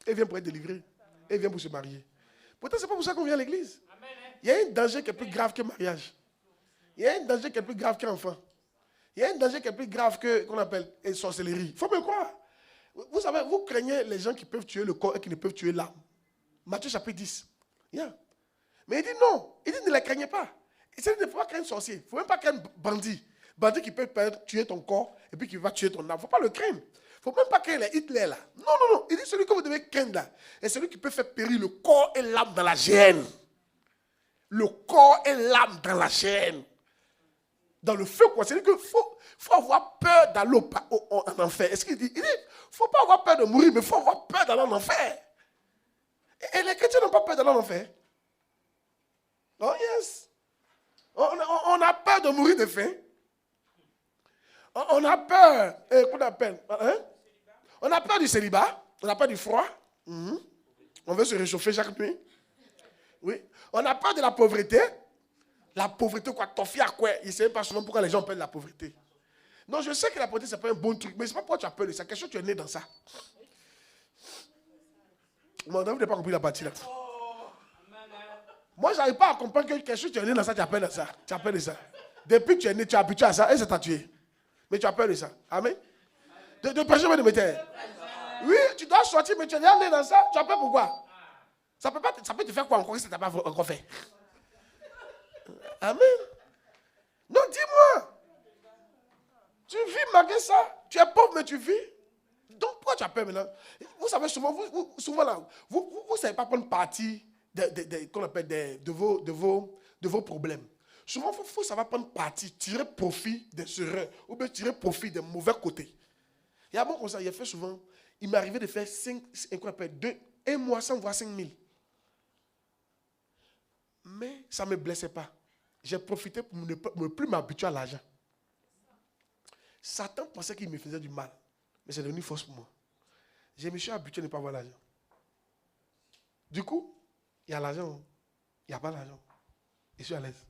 Ils viennent pour être délivrés. Ils viennent pour se marier. Pourtant, ce n'est pas pour ça qu'on vient à l'église. Il y a un danger qui est plus grave que le mariage. Il y a un danger qui est plus grave qu'enfant. Il y a un danger qui est plus grave qu'on appelle sorcellerie. Il faut me croire. Vous savez, vous craignez les gens qui peuvent tuer le corps et qui ne peuvent tuer l'âme. Matthieu chapitre 10. Yeah. Mais il dit non. Il dit ne les craignez pas. Il dit ne faut pas craindre un sorcier. Il ne faut même pas craindre un bandit. Bandit qui peut tuer ton corps et puis qui va tuer ton âme. Il ne faut pas le craindre. Il ne faut même pas craindre les Hitler là. Non, non, non. Il dit celui que vous devez craindre là. Et celui qui peut faire périr le corps et l'âme dans la géhenne. Le corps et l'âme dans la chaîne. Dans le feu, quoi. C'est-à-dire qu'il faut avoir peur d'aller en enfer. Est-ce qu'il dit? Il dit, il ne faut pas avoir peur de mourir, mais il faut avoir peur d'aller en enfer. Et les chrétiens n'ont pas peur d'aller en enfer. Oh yes. On a peur de mourir de faim. On a peur. Qu'on appelle? Hein? On a peur du célibat. On a peur du froid. On veut se réchauffer chaque nuit. Oui. On a peur de la pauvreté. La pauvreté, quoi, t'offrir à quoi? Il ne sait pas souvent pourquoi les gens peur de la pauvreté. Non, je sais que la pauvreté, ce n'est pas un bon truc, mais ce n'est pas pourquoi tu as peur de ça. Quelque chose, tu es né dans ça. Vous n'avez pas compris la partie là. Moi, je n'arrive pas à comprendre que quelque chose, tu es né dans ça, tu as peur de ça. Tu as peur de ça. Depuis que tu es né, tu es habitué à ça et ça t'a tué. Mais tu as peur de ça. Amen. De prêcher, mais de mettre. Oui, tu dois sortir, mais tu es né dans ça. Tu as peur pourquoi? Ça peut te faire quoi encore si ça ne t'a pas encore fait? Amen. Non, dis-moi. Tu vis malgré ça. Tu es pauvre, mais tu vis. Donc, pourquoi tu as peur maintenant? Vous savez, souvent, vous ne savez pas prendre parti de vos problèmes. Souvent, il faut savoir prendre parti, tirer profit des erreurs ou bien tirer profit des mauvais côtés. Il y a un bon conseil, il a fait souvent, il m'est arrivé de faire un mois sans voir 5 000. Mais ça ne me blessait pas. J'ai profité pour ne plus m'habituer à l'argent. Satan pensait qu'il me faisait du mal. Mais c'est devenu force pour moi. Je me suis habitué à ne pas avoir l'argent. Du coup, il y a l'argent. Il n'y a pas l'argent. Je suis à l'aise.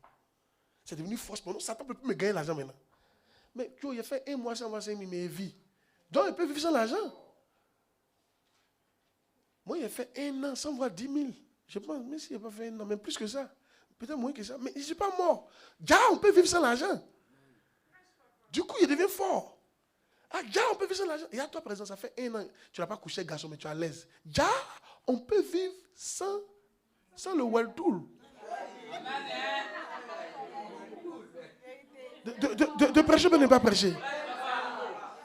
C'est devenu force pour moi. Satan ne peut plus me gagner l'argent maintenant. Mais tu vois, il a fait un mois sans avoir 5 000, mais il vit. Donc, il peut vivre sans l'argent. Moi, il a fait un an sans voir 10 000. Je pense, mais s'il n'a pas fait un an, même plus que ça. Peut-être moins que ça. Mais je ne suis pas mort. Déjà, on peut vivre sans l'argent. Du coup, il devient fort. Ah, déjà, on peut vivre sans l'argent. Et à toi, par exemple, ça fait un an. Tu n'as pas couché garçon, mais tu es à l'aise. Déjà, on peut vivre sans le well tool. De prêcher, mais ne pas prêcher.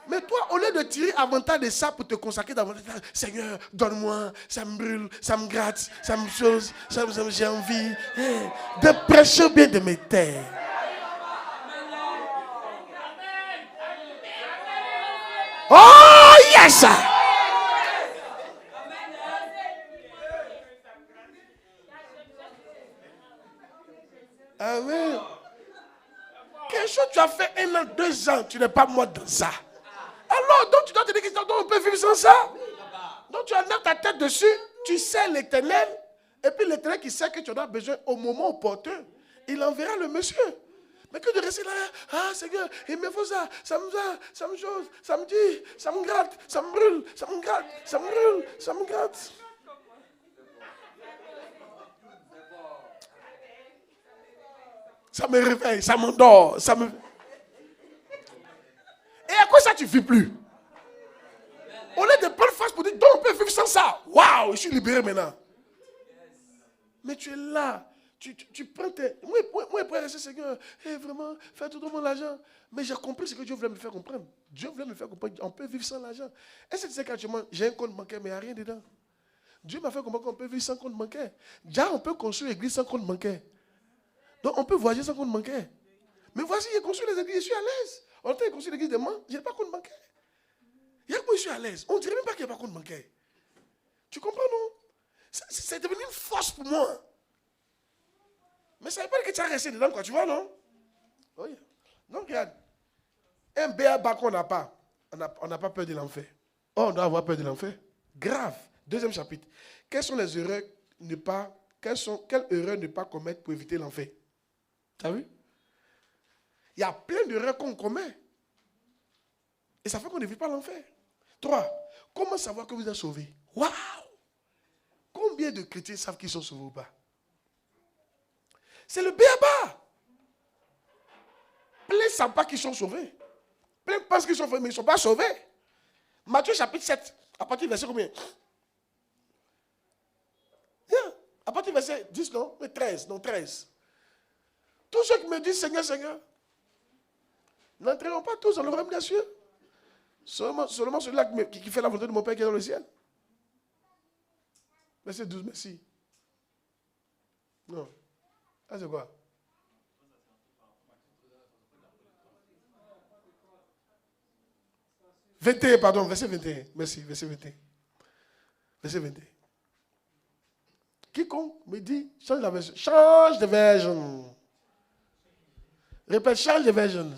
Mais toi, au lieu de tirer avantage de ça pour te consacrer davantage, Seigneur, donne-moi, ça me brûle, ça me gratte, ça me chose, j'ai envie de prêcher bien de mes terres. Oh, yes! Amen. Quelque chose tu as fait 1 an, 2 ans, tu n'es pas mort dans ça. Alors, donc tu dois te dire qu'on peut vivre sans ça. Donc tu enlèves ta tête dessus, tu sais l'Éternel, et puis l'Éternel qui sait que tu en as besoin au moment opportun, il enverra le monsieur. Mais que de rester là, ah Seigneur, il me faut ça, ça me chose, ça me dit, ça me gratte, ça me brûle, ça me gratte, ça me brûle, ça me gratte. Ça me réveille, ça m'endort, ça me... Et à quoi ça tu ne vis plus? On est de bonne force pour dire, donc on peut vivre sans ça. Waouh, je suis libéré maintenant. Mais tu es là. Tu prends tes... Moi, je pourrais rester, Seigneur, vraiment, faire tout mon l'argent. Mais j'ai compris ce que Dieu voulait me faire comprendre. Dieu voulait me faire comprendre qu'on peut vivre sans l'argent. Est-ce que tu sais qu'actuellement, j'ai un compte bancaire, mais il n'y a rien dedans? Dieu m'a fait comprendre qu'on peut vivre sans compte bancaire. Déjà, on peut construire l'église sans compte bancaire. Donc, on peut voyager sans compte bancaire. Mais voici, j'ai construit les églises, je suis à l'aise. En temps, j'ai construit l'église de Mans, je n'ai pas compte bancaire. Il y a que moi, je suis à l'aise. On ne dirait même pas qu'il n'y a pas compte bancaire. Tu comprends, non? C'est devenu une force pour moi. Mais ça ne veut pas dire que tu as resté dedans, quoi, tu vois, non? Oui. Donc, regarde. Un béaba qu'on n'a pas. On n'a pas peur de l'enfer. Oh, on doit avoir peur de l'enfer. Grave. 2e chapitre. Quelles sont les erreurs quelles erreurs ne pas commettre pour éviter l'enfer? Tu as vu? Il y a plein d'erreurs qu'on commet. Et ça fait qu'on n'évite pas l'enfer. 3. Comment savoir que vous êtes sauvés? Waouh! Combien de chrétiens savent qu'ils sont sauvés ou pas? C'est le béaba. Plein ne savent pas qu'ils sont sauvés. Plein pensent qu'ils sont sauvés, mais ils ne sont pas sauvés. Matthieu chapitre 7, à partir du verset combien? Yeah. À partir du verset 10, non? Mais 13, non 13. Tous ceux qui me disent Seigneur, Seigneur, n'entreront pas tous dans le royaume des cieux. Seulement celui-là qui fait la volonté de mon Père qui est dans le ciel. Verset 12, merci. Non. Ah, c'est quoi? « 21, pardon, verset 21. Merci, verset 21. Verset 21. Quiconque me dit, change la version. Change de version. Répète, change de version.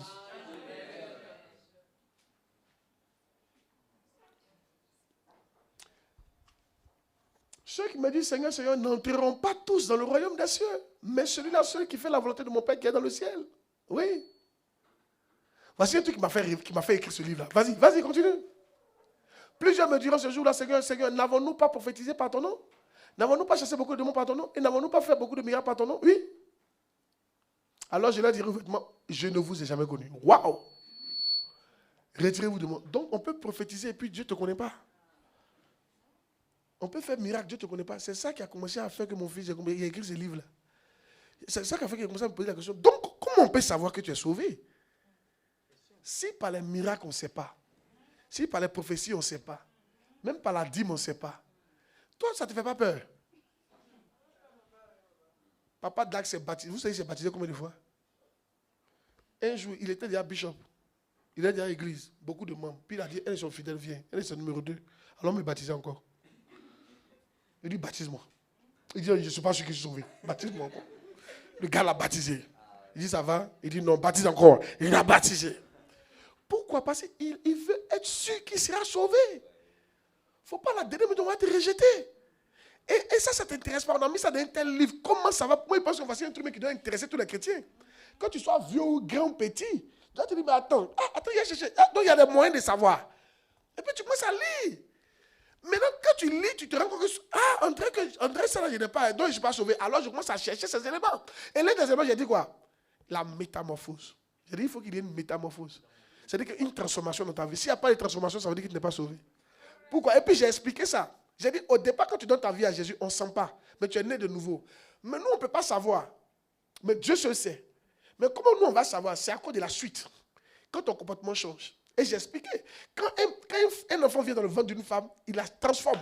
Ceux qui me disent Seigneur, Seigneur, n'entreront pas tous dans le royaume des cieux, mais celui-là, celui qui fait la volonté de mon Père qui est dans le ciel. Oui. Voici un truc qui m'a fait écrire ce livre-là. Vas-y, continue. Plusieurs me diront ce jour-là, Seigneur, Seigneur, n'avons-nous pas prophétisé par ton nom? N'avons-nous pas chassé beaucoup de démons par ton nom? Et n'avons-nous pas fait beaucoup de miracles par ton nom? Oui. Alors je leur dirai ouvertement, je ne vous ai jamais connu. Waouh! Retirez-vous de moi. Donc on peut prophétiser et puis Dieu ne te connaît pas. On peut faire miracle, Dieu ne te connaît pas. C'est ça qui a commencé à faire que mon fils ait écrit ce livre-là. C'est ça qui a fait qu'il a commencé à me poser la question. Donc, comment on peut savoir que tu es sauvé? Si par les miracles, on ne sait pas. Si par les prophéties, on ne sait pas. Même par la dîme, on ne sait pas. Toi, ça ne te fait pas peur? Papa Dag s'est baptisé. Vous savez, il s'est baptisé combien de fois? Un jour, il était déjà bishop. Il est déjà à l'église. Beaucoup de membres. Puis il a dit, elle est son fidèle, viens. Elle est son numéro 2. Alors, on me baptisait encore. Il dit, baptise-moi. Il dit, je ne suis pas sûr que je suis sauvé. Baptise-moi encore. Le gars l'a baptisé. Il dit, ça va? Il dit, non, baptise encore. Il l'a baptisé. Pourquoi? Parce qu'il veut être sûr qu'il sera sauvé. Il ne faut pas la donner, mais on va être rejeté. Et ça t'intéresse pas. On a mis ça dans un tel livre. Comment ça va? Moi, il pense qu'on va faire un truc qui doit intéresser tous les chrétiens. Quand tu sois vieux ou grand ou petit, tu dois te dire, mais attends, il y a cherché. Donc il y a des moyens de savoir. Et puis tu commences à lire. Maintenant, quand tu lis, tu te rends compte que, André, ça là, je n'ai pas, donc je ne suis pas sauvé. Alors je commence à chercher ces éléments. Et l'un des éléments, j'ai dit quoi? La métamorphose. J'ai dit, il faut qu'il y ait une métamorphose. C'est-à-dire qu'une transformation dans ta vie. S'il n'y a pas de transformation, ça veut dire que tu n'es pas sauvé. Pourquoi? Et puis j'ai expliqué ça. J'ai dit, au départ, quand tu donnes ta vie à Jésus, on ne sent pas. Mais tu es né de nouveau. Mais nous, on ne peut pas savoir. Mais Dieu se sait. Mais comment nous, on va savoir? C'est à cause de la suite. Quand ton comportement change. Et j'ai expliqué. Quand un enfant vient dans le ventre d'une femme, il la transforme.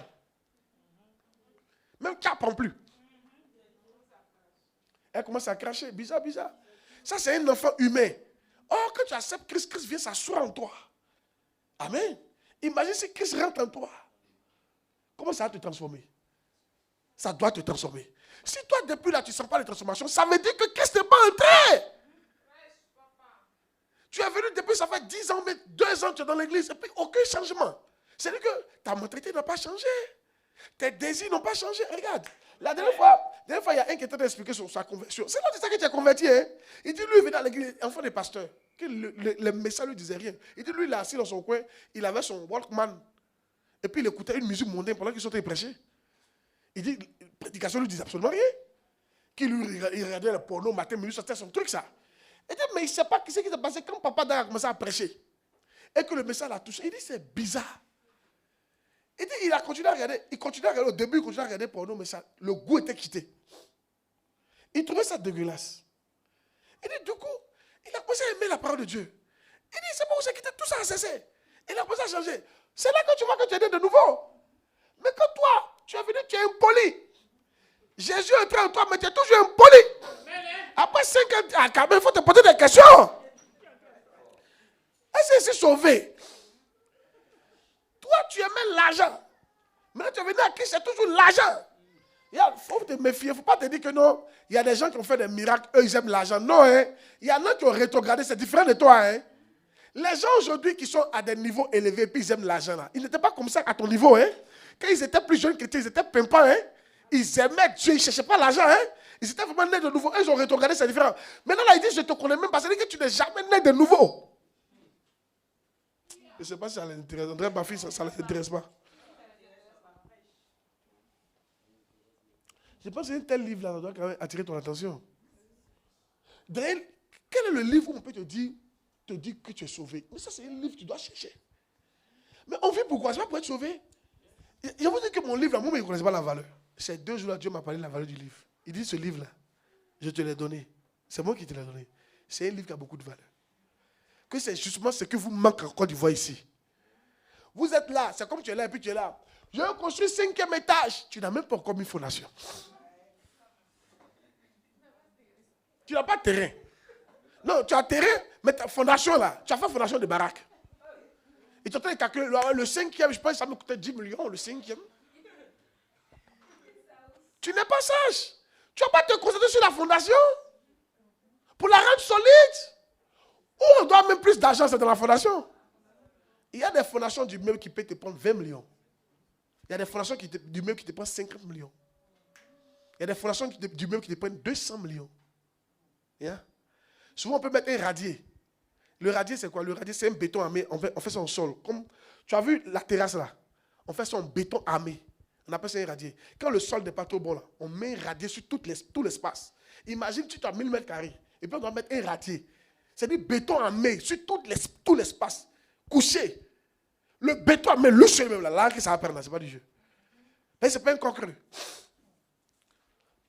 Même tu n'apprends plus. Elle commence à cracher. Bizarre, bizarre. Ça, c'est un enfant humain. Or, quand tu acceptes Christ, Christ vient s'asseoir en toi. Amen. Imagine si Christ rentre en toi. Comment ça va te transformer? Ça doit te transformer. Si toi, depuis là, tu ne sens pas les transformations, ça veut dire que Christ n'est pas entré. Tu es venu depuis, ça fait 10 ans, mais 2 ans, tu es dans l'église, et puis aucun changement. C'est-à-dire que ta mentalité n'a pas changé. Tes désirs n'ont pas changé. Regarde, la dernière fois, il y a un qui était d'expliquer sur sa conversion. C'est là de ça que tu es converti. Hein? Il dit, lui, il venait dans l'église, enfant des pasteurs. Que le message ne lui disait rien. Il dit, lui, il est assis dans son coin, il avait son Walkman. Et puis il écoutait une musique mondaine pendant qu'il sortait prêcher. Il dit, la prédication ne lui disait absolument rien. Il regardait le porno matin, minuit, c'était son truc ça. Il dit, mais il ne sait pas ce qui s'est passé quand papa a commencé à prêcher. Et que le message l'a touché. Il dit, c'est bizarre. Il dit, il a continué à regarder. Il continue à regarder. Au début, il continuait à regarder porno, mais ça, le goût était quitté. Il trouvait ça dégueulasse. Il dit, du coup, il a commencé à aimer la parole de Dieu. Il dit, c'est bon, c'est quitté, tout ça a cessé. Il a commencé à changer. C'est là que tu vois que tu es né de nouveau. Mais quand toi, tu es venu, tu es impoli. Jésus est entré en toi, mais tu es toujours impoli. Après 5 ans, quand même, il faut te poser des questions. Est-ce que c'est sauvé? Toi, tu aimais l'argent. Maintenant, tu es venu à Christ, c'est toujours l'argent. Il faut te méfier, il ne faut pas te dire que non. Il y a des gens qui ont fait des miracles, eux, ils aiment l'argent. Non, hein. Il y en a qui ont rétrogradé, c'est différent de toi. Hein. Les gens aujourd'hui qui sont à des niveaux élevés, puis ils aiment l'argent, là. Ils n'étaient pas comme ça à ton niveau. Hein. Quand ils étaient plus jeunes que toi, ils étaient pimpants. Hein. Ils aimaient Dieu, ils ne cherchaient pas l'argent. Hein. Ils étaient vraiment nés de nouveau. Eux, ils ont rétrogradé, c'est différent. Maintenant, là, ils disent, je te connais même pas. Ça veut dire que tu n'es jamais né de nouveau. Je ne sais pas si ça les intéresse. André, ma fille, ça ne les intéresse pas. Je pense que c'est un tel livre-là, ça doit quand même attirer ton attention. D'ailleurs, quel est le livre où on peut te dire que tu es sauvé? Mais ça, c'est un livre que tu dois chercher. Mais on vit pourquoi? C'est pas pour être sauvé. Je vous dis que mon livre, là, moi, je ne connaissais pas la valeur. Ces 2 jours-là, Dieu m'a parlé de la valeur du livre. Il dit, ce livre-là, je te l'ai donné. C'est moi qui te l'ai donné. C'est un livre qui a beaucoup de valeur. Que c'est justement ce que vous manque encore de voir ici. Vous êtes là, c'est comme tu es là et puis tu es là. Je vais construire 5e étage. Tu n'as même pas encore mis fondation. Tu n'as pas de terrain. Non, tu as terrain, mais ta fondation là, tu as fait fondation de baraque. Et tu as en train de calculer, le 5e, je pense que ça me coûtait 10 millions, le 5e. Tu n'es pas sage. Tu ne vas pas te concentrer sur la fondation pour la rendre solide. Ou on doit même plus d'argent, c'est dans la fondation. Il y a des fondations du même qui peuvent te prendre 20 millions. Il y a des fondations du même qui te prennent 50 millions. Il y a des fondations du même qui te prennent 200 millions. Yeah? Souvent, on peut mettre un radier. Le radier, c'est quoi? Le radier, c'est un béton armé. On fait ça en sol. Comme, tu as vu la terrasse là? On fait ça en béton armé. On appelle ça un radier. Quand le sol n'est pas trop bon, là, on met un radier sur tout l'espace. Imagine, tu as 1000 mètres carrés. Et puis, on doit mettre un radier. C'est-à-dire béton armé sur tout l'espace. Couché. Le béton armé, le seul même là, que ça va perdre, c'est pas du jeu. Mais c'est pas un concret.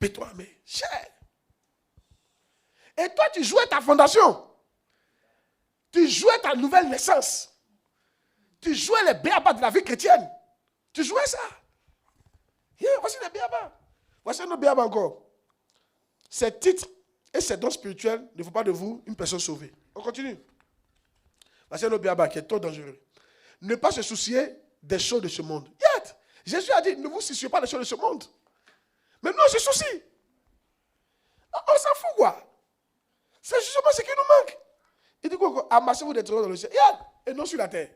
Béton armé, cher. Et toi, tu jouais ta fondation. Tu jouais ta nouvelle naissance. Tu jouais les béabas de la vie chrétienne. Tu jouais ça. Yeah, voici les béabas. Voici un autre béaba encore. Ces titres et ces dons spirituels ne font pas de vous une personne sauvée. On continue. Voici un autre béaba qui est trop dangereux. Ne pas se soucier des choses de ce monde. Yet, Jésus a dit, ne vous souciez pas des choses de ce monde. Mais nous, on se soucie. On s'en fout, quoi. C'est justement ce qui nous manque. Il dit quoi? Amassez-vous des trésors dans le ciel. Regarde, et non sur la terre.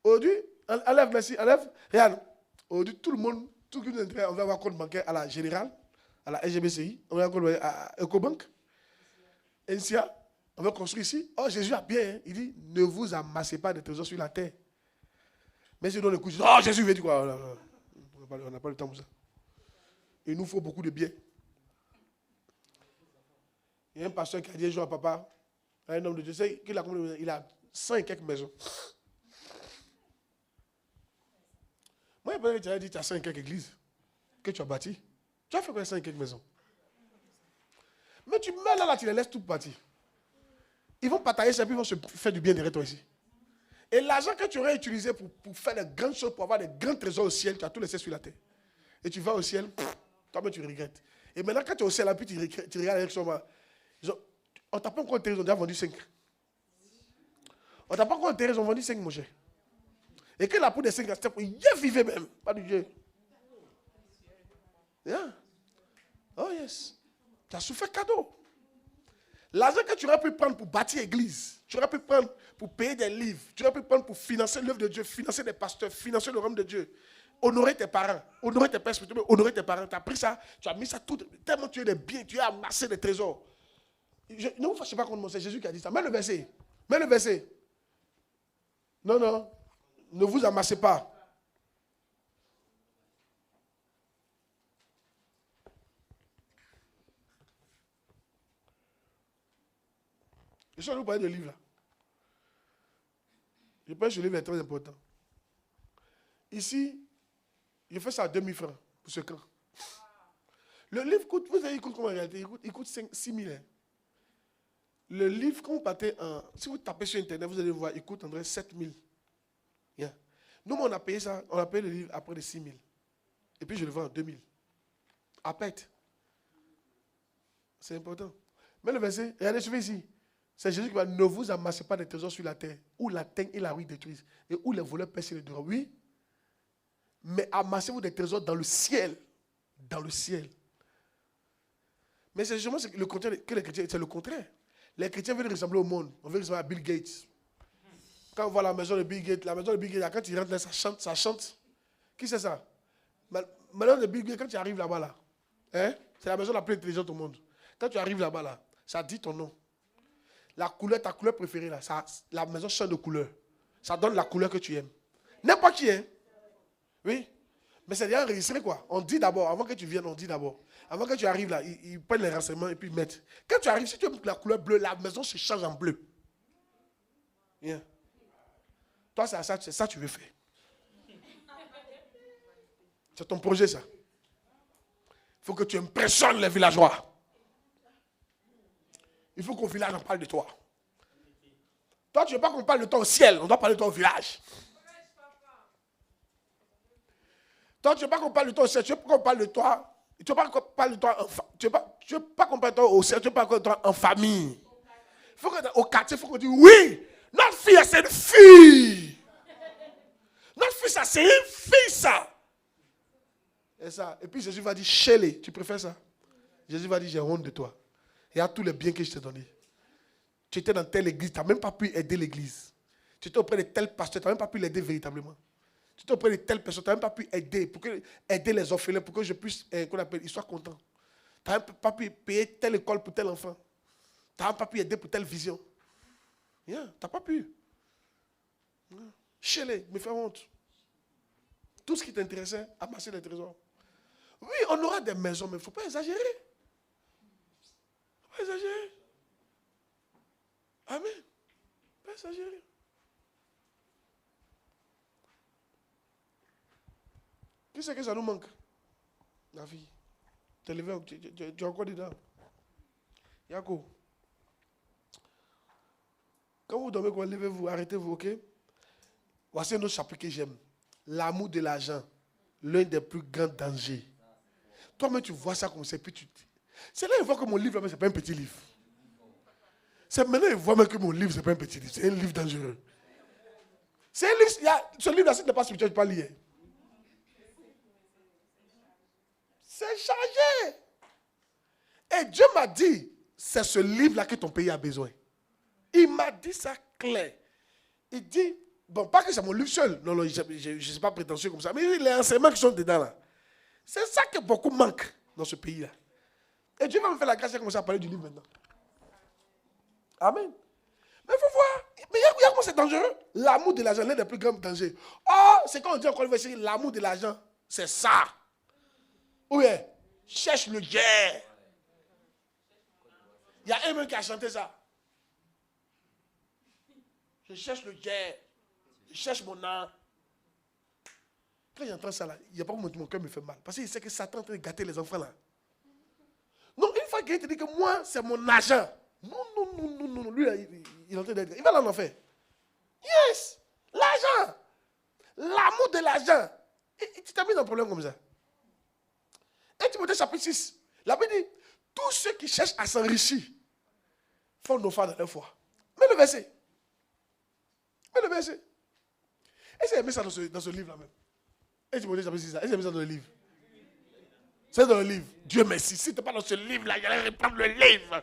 Aujourd'hui, enlève, merci, enlève. Regarde, aujourd'hui, tout le monde, tout qui nous intéresse, on va avoir un compte bancaire à la Générale, à la SGBCI, on va avoir un compte bancaire à Ecobank, NCA, on va construire ici. Oh, Jésus a bien, hein. Il dit, ne vous amassez pas des trésors sur la terre. Mais si on le coup, oh, Jésus veut dire quoi? On n'a pas le temps pour ça. Il nous faut beaucoup de biens. Il y a un pasteur qui a dit un jour à papa, un homme de Dieu, il a 100 et quelques maisons. Moi, il a dit, tu as 100 et quelques églises que tu as bâties. Tu as fait quoi 100 et quelques maisons? Mais tu mets là, tu les laisses toutes bâties. Ils vont partager ça, puis ils vont se faire du bien derrière toi ici. Et l'argent que tu aurais utilisé pour faire de grandes choses, pour avoir des grands trésors au ciel, tu as tout laissé sur la terre. Et tu vas au ciel, toi-même tu regrettes. Et maintenant, quand tu es au ciel, là, puis tu regardes avec son main. On t'a pas encore enterré, ils ont déjà vendu 5. On t'a pas encore enterré, ils ont vendu 5, mon cher. Et que la peau des 5, c'était pour y vivre même, pas du Dieu. Yeah. Oh yes. Tu as souffert cadeau. L'argent que tu aurais pu prendre pour bâtir l'église, tu aurais pu prendre pour payer des livres, tu aurais pu prendre pour financer l'œuvre de Dieu, financer des pasteurs, financer le royaume de Dieu, honorer tes parents, honorer tes pères spirituels, honorer tes parents. Tu as pris ça, tu as mis ça tout, tellement tu as des biens, tu as amassé des trésors. Ne vous fâchez pas contre moi, c'est Jésus qui a dit ça. Mets le verset. Mets le verset. Non, non. Ne vous amassez pas. Je suis allé vous parler de livre là. Je pense que ce livre est très important. Ici, je fais ça à 2000 francs pour ce camp. Le livre coûte, vous savez, il coûte comment en réalité? Il coûte 6 000. Hein. Le livre, quand vous partez si vous tapez sur Internet, vous allez voir, il coûte en vrai 7 000. Yeah. Nous, on a payé ça, on a payé le livre après de 6 000. Et puis je le vends à 2 000. À pète. C'est important. Mais le verset, regardez, suivez ici. C'est Jésus qui va, ne vous amassez pas des trésors sur la terre, où la terre et la ruine détruisent, et où les voleurs percent les droits. Oui. Mais amassez-vous des trésors dans le ciel. Dans le ciel. Mais c'est justement le contraire que les chrétiens, c'est le contraire. Les chrétiens veulent ressembler au monde. On veut ressembler à Bill Gates. Quand on voit la maison de Bill Gates, quand il rentre là, ça chante. Qui c'est ça? Maintenant, de Bill Gates, quand tu arrives là-bas, là, hein, c'est la maison la plus intelligente au monde. Quand tu arrives là-bas, là, ça dit ton nom. La couleur, ta couleur préférée, là, la maison change de couleur. Ça donne la couleur que tu aimes. N'importe qui, hein? Oui. Mais c'est déjà enregistré, quoi. On dit d'abord, avant que tu viennes, on dit d'abord. Avant que tu arrives là, ils prennent les renseignements et puis ils mettent. Quand tu arrives, si tu aimes la couleur bleue, la maison se change en bleu. Yeah. Toi, c'est ça que tu veux faire. C'est ton projet, ça. Il faut que tu impressionnes les villageois. Il faut qu'au village, on parle de toi. Toi, tu ne veux pas qu'on parle de toi au ciel, on doit parler de toi au village. Toi, tu ne veux pas qu'on parle de toi au ciel, tu veux pas qu'on parle de toi. Tu ne veux pas qu'on parle de toi tu veux pas qu'on parle de toi au ciel, tu ne veux pas qu'on parle de toi en famille. Il faut qu'au quartier, il faut qu'on dise oui, notre fille, c'est une fille. Notre fille, ça, c'est une fille, ça. Et ça. Et puis Jésus va dire, Shelley, tu préfères ça? Jésus va dire, j'ai honte de toi. Et à tous les biens que je t'ai donnés. Tu étais dans telle église, tu n'as même pas pu aider l'église. Tu étais auprès de tel pasteur, tu n'as même pas pu l'aider véritablement. Tu étais auprès de telle personne, tu n'as même pas pu aider, aider les orphelins pour que je puisse, qu'on appelle, ils soient contents. Tu n'as même pas pu payer telle école pour tel enfant. Tu n'as même pas pu aider pour telle vision. Yeah, tu n'as pas pu. Yeah. Shelley, me fait honte. Tout ce qui t'intéressait, amasser des trésors. Oui, on aura des maisons, mais il ne faut pas exagérer. Il ne faut pas exagérer. Amen. Il ne faut pas exagérer. Qui c'est que ça nous manque? La vie. Tu es levé, tu es encore dedans. Yako. Quand vous dormez, levez-vous, arrêtez-vous, ok? Voici un autre chapitre que j'aime. L'amour de l'argent, l'un des plus grands dangers. Toi-même, tu vois ça comme ça, puis c'est là qu'il voit que mon livre, ce n'est pas un petit livre. C'est maintenant qu'il voit même que mon livre, ce n'est pas un petit livre. C'est un livre dangereux. C'est un livre, ce livre-là, si tu n'es pas spirituel, tu ne peux pas lire. C'est chargé. Et Dieu m'a dit, c'est ce livre-là que ton pays a besoin. Il m'a dit ça clair. Il dit, bon, pas que c'est mon livre seul. Non, je ne suis pas prétentieux comme ça. Mais les enseignements qui sont dedans là. C'est ça que beaucoup manquent dans ce pays-là. Et Dieu va me faire la grâce de commencer à parler du livre maintenant. Amen. Mais il faut voir. Mais il y a comment c'est dangereux. L'amour de l'argent, l'un des plus grands dangers. Oh, c'est quand on dit encore une fois, l'amour de l'argent, c'est ça. Oui, cherche le guerre. Il y a un mec qui a chanté ça. Je cherche le guerre. Je cherche mon âme. Quand j'entends ça là, il n'y a pas mon cœur me fait mal. Parce qu'il sait que Satan est en train de gâter les enfants là. Non, une fois qu'il te dit que moi, c'est mon argent. Non. Lui, il est en train d'être. Il va dans l'enfer. Yes! L'argent! L'amour de l'argent. Et tu t'as mis dans un problème comme ça. 1 Timothée chapitre 6. La Bible dit, tous ceux qui cherchent à s'enrichir font naufrage dans leur foi. Mets le verset. Mets le verset. Est-ce qu'il a mis ça dans ce livre-là même? 1 Timothée chapitre 6. Est-ce qu'il a mis ça dans le livre? C'est dans le livre. Dieu merci. Si tu n'es pas dans ce livre-là, il allait reprendre le livre.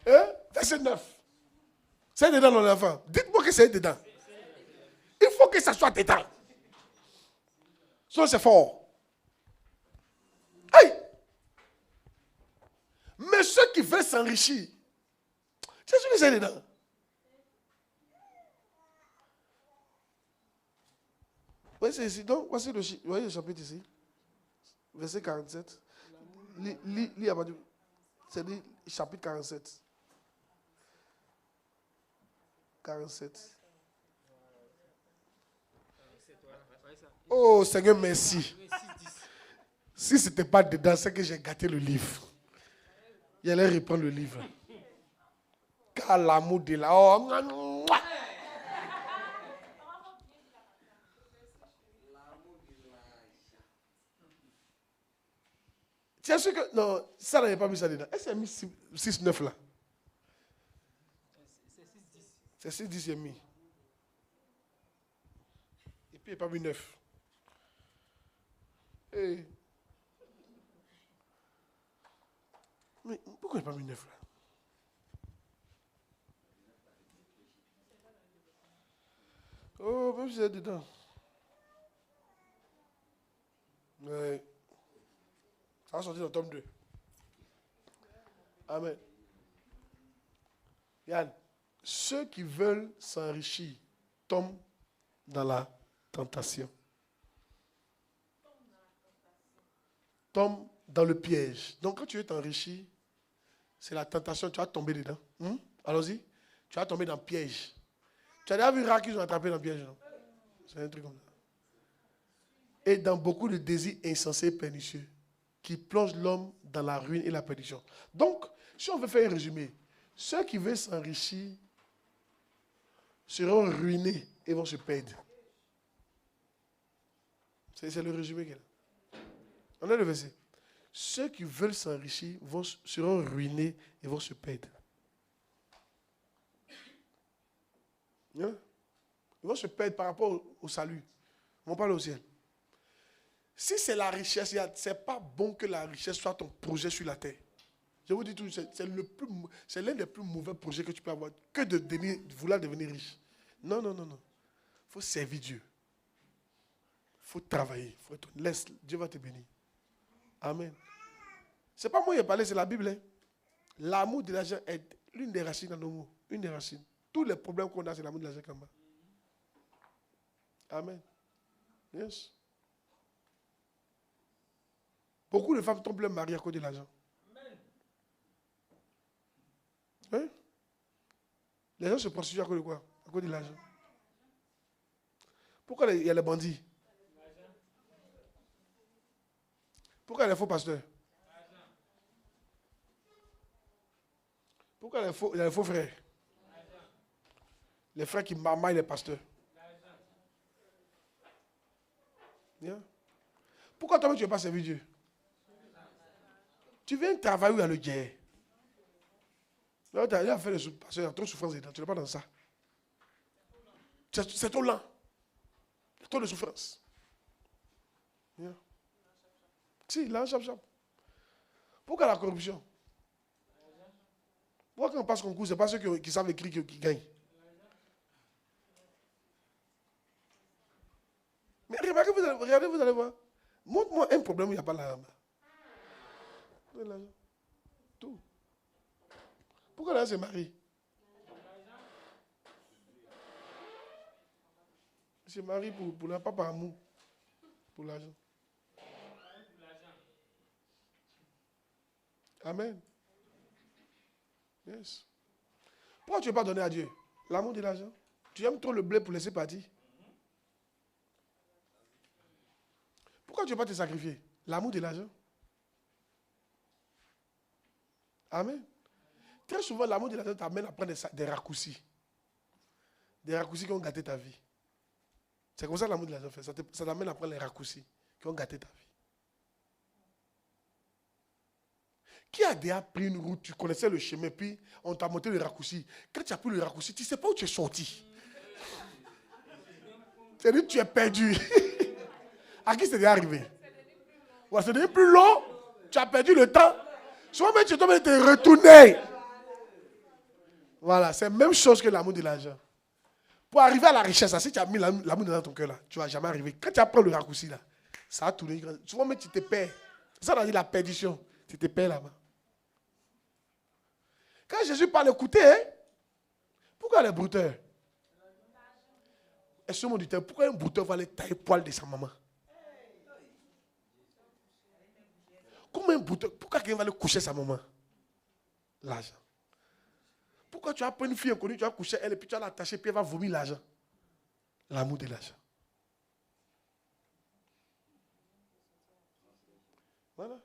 Hein? Verset 9. C'est dedans dans l'enfant. Dites-moi que c'est dedans. Il faut que ça soit dedans. Sinon c'est fort. Hey! Mais ceux qui veulent s'enrichir, c'est sûr que c'est dedans. Oui, c'est ici. Donc, voici le chapitre ici. Verset 47. Lis à partir. C'est dit chapitre 47. 47. Oh Seigneur, merci. Si ce n'était pas dedans, c'est que j'ai gâté le livre. Il allait reprendre le livre. Car l'amour de la... Oh, tu es sûr que... Non, ça n'avait pas mis ça dedans. Est-ce qu'il a mis 6-9 là? C'est 6-10 il a mis. Et puis il n'a pas mis 9. Hey. Mais pourquoi il n'a pas mis 9 là? Oh, même si c'est dedans. Ouais. Ça va sortir dans le tome 2. Amen. Yann, ceux qui veulent s'enrichir tombent dans la tentation. Tombent dans le piège. Donc quand tu veux t'enrichir, c'est la tentation, tu vas tomber dedans. Allons-y. Tu vas tomber dans le piège. Tu as déjà vu Ra qu'ils ont attrapé dans le piège, non? C'est un truc comme ça. Et dans beaucoup de désirs insensés et pernicieux qui plongent l'homme dans la ruine et la perdition. Donc, si on veut faire un résumé, ceux qui veulent s'enrichir seront ruinés et vont se perdre. C'est le résumé qu'il a. On a le verset. Ceux qui veulent s'enrichir seront ruinés et vont se perdre. Hein? Ils vont se perdre par rapport au salut. Ils vont pas aller au ciel. Si c'est la richesse, ce n'est pas bon que la richesse soit ton projet sur la terre. Je vous dis tout, c'est l'un des plus mauvais projets que tu peux avoir, que de vouloir devenir riche. Non. Il faut servir Dieu. Il faut travailler. Laisse, Dieu va te bénir. Amen. Ce n'est pas moi qui ai parlé, c'est la Bible. Hein. L'amour de l'argent est l'une des racines dans nos mots. Une des racines. Tous les problèmes qu'on a, c'est l'amour de l'argent qu'on a. Amen. Yes. Beaucoup de femmes tombent leur mari à cause de l'argent. Hein? Les gens se prostituent à cause de quoi? À cause de l'argent. Pourquoi il y a les bandits? Pourquoi il y a les faux pasteurs? Pourquoi il y a les faux frères? Les frères qui marmaillent les pasteurs. Bien. Pourquoi toi-même tu ne veux pas servir Dieu? Tu viens travailler où il y a le guerre. Là, tu as fait les pasteurs, il y a trop de souffrance dedans. Tu n'es pas dans ça. C'est trop lent. trop de souffrance. Yeah. Si, l'argent, pourquoi la corruption? Pourquoi quand on passe concours, ce n'est pas ceux qui savent écrire qui gagnent? Mais remarquez, regardez, vous allez voir. Montre-moi un problème où il n'y a pas l'argent. Tout. Pourquoi l'argent se marie? Il se marie pour la pas par amour. Pour l'argent. Amen. Yes. Pourquoi tu ne veux pas donner à Dieu? L'amour de l'argent. Tu aimes trop le blé pour laisser partir. Pourquoi tu ne veux pas te sacrifier? L'amour de l'argent. Amen. Très souvent, l'amour de l'argent t'amène à prendre des raccourcis. Des raccourcis qui ont gâté ta vie. C'est comme ça que l'amour de l'argent fait. Ça t'amène à prendre les raccourcis qui ont gâté ta vie. Qui a déjà pris une route, tu connaissais le chemin, puis on t'a monté le raccourci. Quand tu as pris le raccourci, tu ne sais pas où tu es sorti. C'est-à-dire que tu es perdu. À qui c'est déjà arrivé? Ouais, c'est devenu plus long, tu as perdu le temps. Souvent même tu dois te retourner. Voilà, c'est la même chose que l'amour de l'argent. Pour arriver à la richesse, si tu as mis l'amour dans ton cœur, là, tu ne vas jamais arriver. Quand tu as pris le raccourci, là, ça a tourné. Souvent même tu te perds. C'est ça qu'on dit la perdition. Tu te perds là-bas. Quand Jésus parle, écoutez, hein, pourquoi les brouteurs? Excusez-moi du terme, pourquoi un brouteur va aller tailler le poil de sa maman? Comment un brouteur, pourquoi quelqu'un va aller coucher sa maman? L'argent. Pourquoi tu as pris une fille inconnue, tu vas coucher elle et puis tu vas l'attacher puis elle va vomir l'argent? L'amour de l'argent. Voilà.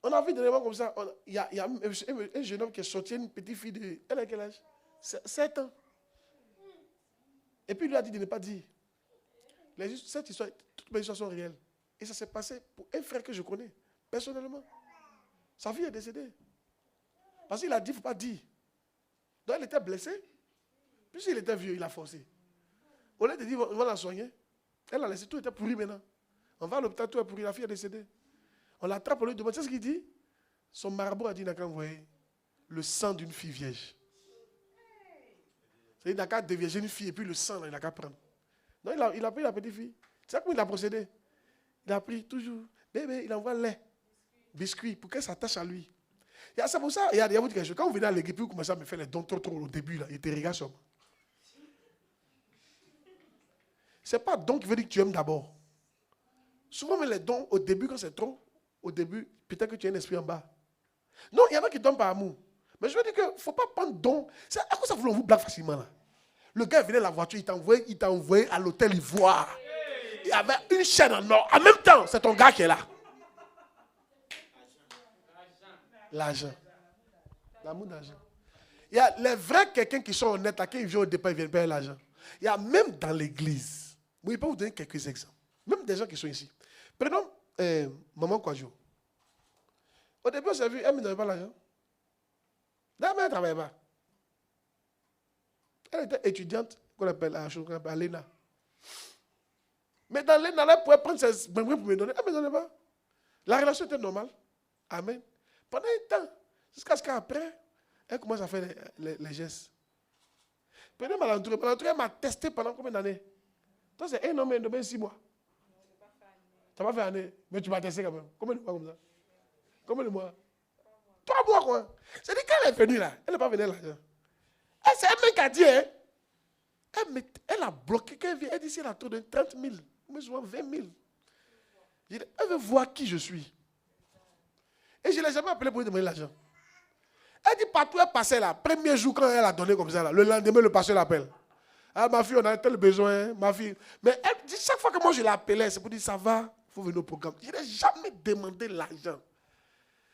On a vu des éléments comme ça. Il y a un jeune homme qui est sorti, une petite fille de... Elle a quel âge? 7 ans. Et puis il lui a dit de ne pas dire. Cette histoire, toutes mes histoires sont réelles. Et ça s'est passé pour un frère que je connais, personnellement. Sa fille est décédée. Parce qu'il a dit, il ne faut pas dire. Donc elle était blessée. Puis s'il était vieux, il a forcé. Au lieu de dire, on va la soigner. Elle a laissé, tout était pourri maintenant. On va à l'hôpital, tout est pourri, la fille est décédée. On l'attrape, on lui demande, c'est ce qu'il dit? Son marabout a dit, il n'a qu'à envoyer le sang d'une fille vierge. C'est-à-dire, il n'a qu'à dévierger une fille et puis le sang, là, il n'a qu'à prendre. Non, il a pris la petite fille. Tu sais comment il a procédé? Il a pris toujours, bébé, il envoie lait, biscuit, pour qu'elle s'attache à lui. Et c'est pour ça, il y a vous dire quelque chose. Quand vous venez à l'église, puis vous commencez à me faire les dons trop au début, là, il te regarde sur moi. Ce n'est pas don qui veut dire que tu aimes d'abord. Souvent, mais les dons, au début, quand c'est trop, au début, peut-être que tu as un esprit en bas. Non, il y en a qui donnent par amour. Mais je veux dire qu'il ne faut pas prendre don. C'est à quoi ça vous blague facilement là? Le gars venait de la voiture, il t'a envoyé à l'hôtel Ivoire. Il y avait une chaîne en or. En même temps, c'est ton gars qui est là. L'argent. L'amour d'argent. Il y a les vrais quelqu'un qui sont honnêtes, à qui ils viennent au départ, ils viennent payer l'argent. Il y a même dans l'église. Moi, je peux vous donner quelques exemples. Même des gens qui sont ici. Prenons Maman Kwadjo. Au début, on s'est vu, elle ne me donnait pas l'argent. D'abord, elle ne travaillait pas. Elle était étudiante, qu'on appelle à l'ENA. Mais dans l'ENA, elle pouvait prendre ses bambins pour me donner. Elle ne me donnait pas. La relation était normale. Amen. Pendant un temps, jusqu'à ce qu'après, elle commence à faire les gestes. Prenez Malantouré. Malantouré m'a testé pendant combien d'années? Toi, c'est un an, mais 6 mois. Tu n'as pas fait un année, mais tu m'as testé quand même. Combien de mois comme ça? Combien de mois? 3 mois quoi. C'est-à-dire qu'elle est venue là. Elle n'est pas venue là. C'est elle-même qui a dit, hein? Elle a bloqué. Quand elle vient, elle dit si elle a trop de 30 000, mais souvent 20 000. Elle veut voir qui je suis. Et je ne l'ai jamais appelé pour lui demander l'argent. Elle dit partout, elle passait là. Premier jour, quand elle a donné comme ça, là, le lendemain, le pasteur l'appelle. Ah, ma fille, on a tel besoin, ma fille. Mais elle dit, chaque fois que moi je l'appelais, c'est pour dire, ça va, il faut venir au programme. Je n'ai jamais demandé l'argent.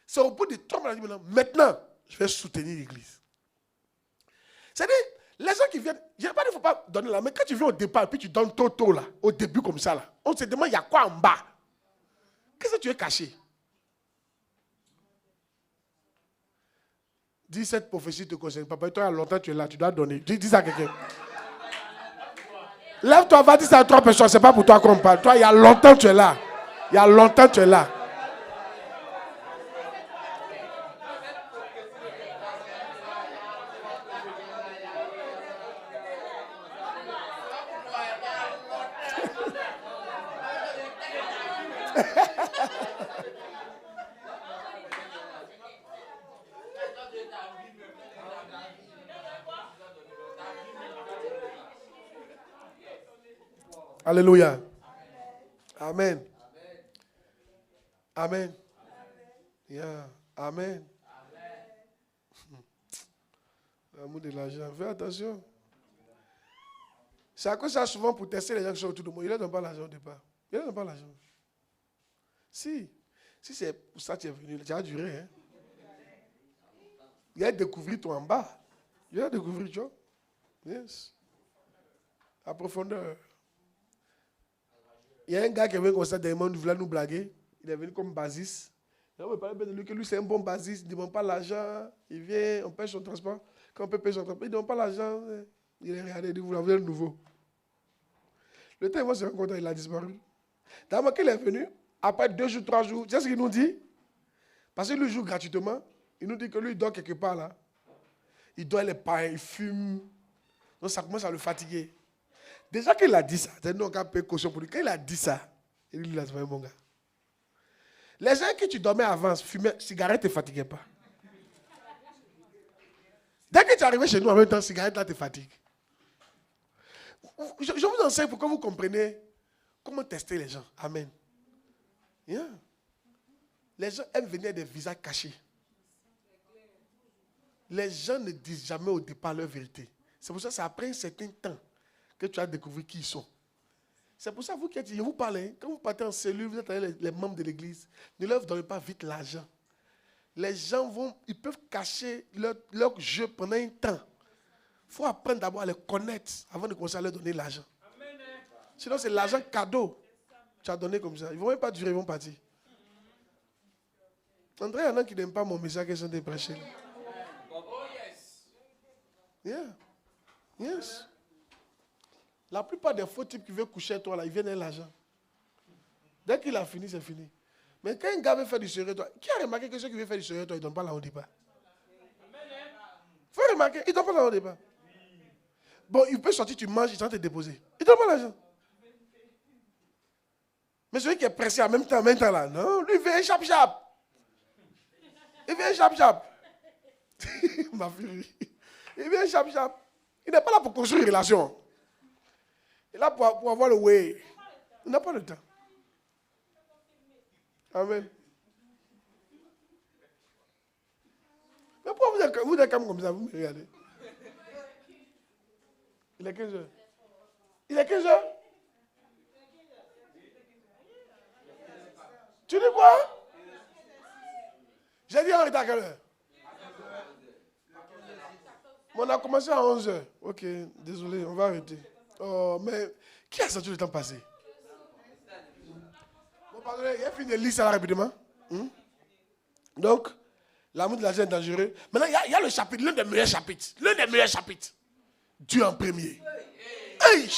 C'est au bout de 3 mois, elle dit, maintenant, je vais soutenir l'église. C'est-à-dire, les gens qui viennent, je n'ai pas dit qu'il ne faut pas donner là, mais quand tu viens au départ, puis tu donnes tôt là, au début comme ça, là, on se demande, il y a quoi en bas? Qu'est-ce que tu es caché? Dis cette prophétie te concerne. Papa, toi, il y a longtemps tu es là, tu dois donner. Dis ça à quelqu'un. Lève-toi, va dire ça à 3 personnes. Ce n'est pas pour toi qu'on parle. Toi, il y a longtemps tu es là. Il y a longtemps tu es là. Alléluia. Amen. Amen. Yeah. Amen. L'amour de l'argent. Fais attention. C'est à cause de ça souvent pour tester les gens qui sont autour de moi. Il ne donne pas l'argent au départ. Il ne donne pas l'argent. Si c'est pour ça que tu es venu, ça a duré. Hein? Il a découvert toi en bas. Il a découvert, tu vois. Yes. À profondeur. Il y a un gars qui est venu comme ça, il voulait nous blaguer. Il est venu comme bassiste. On veut parler de lui, que lui c'est un bon bassiste, il ne demande pas l'argent. Il vient, on paye son transport. Quand on peut payer son transport, il ne demande pas l'argent. Il est regardé, il dit, vous l'avez de nouveau. Le temps, il va se rendre compte, il a disparu. D'abord qu'il est venu, après 2 jours, 3 jours, tu sais ce qu'il nous dit? Parce qu'il lui joue gratuitement. Il nous dit que lui, il dort quelque part là. Il dort les pains, il fume. Donc ça commence à le fatiguer. Déjà qu'il a dit ça, c'est nous qui avons payé caution pour lui. Quand il a dit ça, il dit, là, c'est mon gars. Les gens que tu dormais avant, fumaient, cigarette ne te fatiguait pas. Dès que tu es arrivé chez nous en même temps, cigarette là te fatigue. Je vous enseigne pour que vous compreniez comment tester les gens. Amen. Yeah. Les gens aiment venir des visages cachés. Les gens ne disent jamais au départ leur vérité. C'est pour ça que c'est après un certain temps que tu as découvert qui ils sont. C'est pour ça que vous qui êtes, je vous parle, hein, quand vous partez en cellule, vous êtes avec les membres de l'église, ne leur donnez pas vite l'argent. Les gens ils peuvent cacher leur jeu pendant un temps. Il faut apprendre d'abord à les connaître avant de commencer à leur donner l'argent. Sinon, c'est l'argent cadeau. Tu as donné comme ça. Ils ne vont même pas durer, ils vont partir. André, il y en a qui n'aiment pas mon message qu'ils sont dépressés. Yeah. Yes. La plupart des faux types qui veulent coucher avec toi, là, ils viennent avec l'argent. Dès qu'il a fini, c'est fini. Mais quand un gars veut faire du sérieux, toi, qui a remarqué que ceux qui veulent faire du sérieux, toi, ils ne donnent pas l'argent au départ? Il faut remarquer, ils ne donnent pas l'argent au départ. Bon, il peut sortir, tu manges, il va te déposer. Il ne donne pas l'argent. Mais celui qui est pressé en même temps là, non, lui, il veut un chap-chap. Il veut un chap-chap. Ma fille. Il veut un chap-chap. Il n'est pas là pour construire une relation. Il est là pour avoir le way. Il n'a pas le temps. Amen. Mais pourquoi vous êtes comme ça, vous me regardez? Il est 15 heures. Il est 15 heures? Tu dis quoi? J'ai dit en retard à quelle heure? On a commencé à 11 heures. Ok, désolé, on va arrêter. Oh, mais qui a senti le temps passer? Bon, pardonnez, il a fini de lire ça rapidement. Donc, l'amour de l'argent est dangereux. Maintenant, il y a le chapitre, l'un des meilleurs chapitres. L'un des meilleurs chapitres. Dieu en premier. Hey!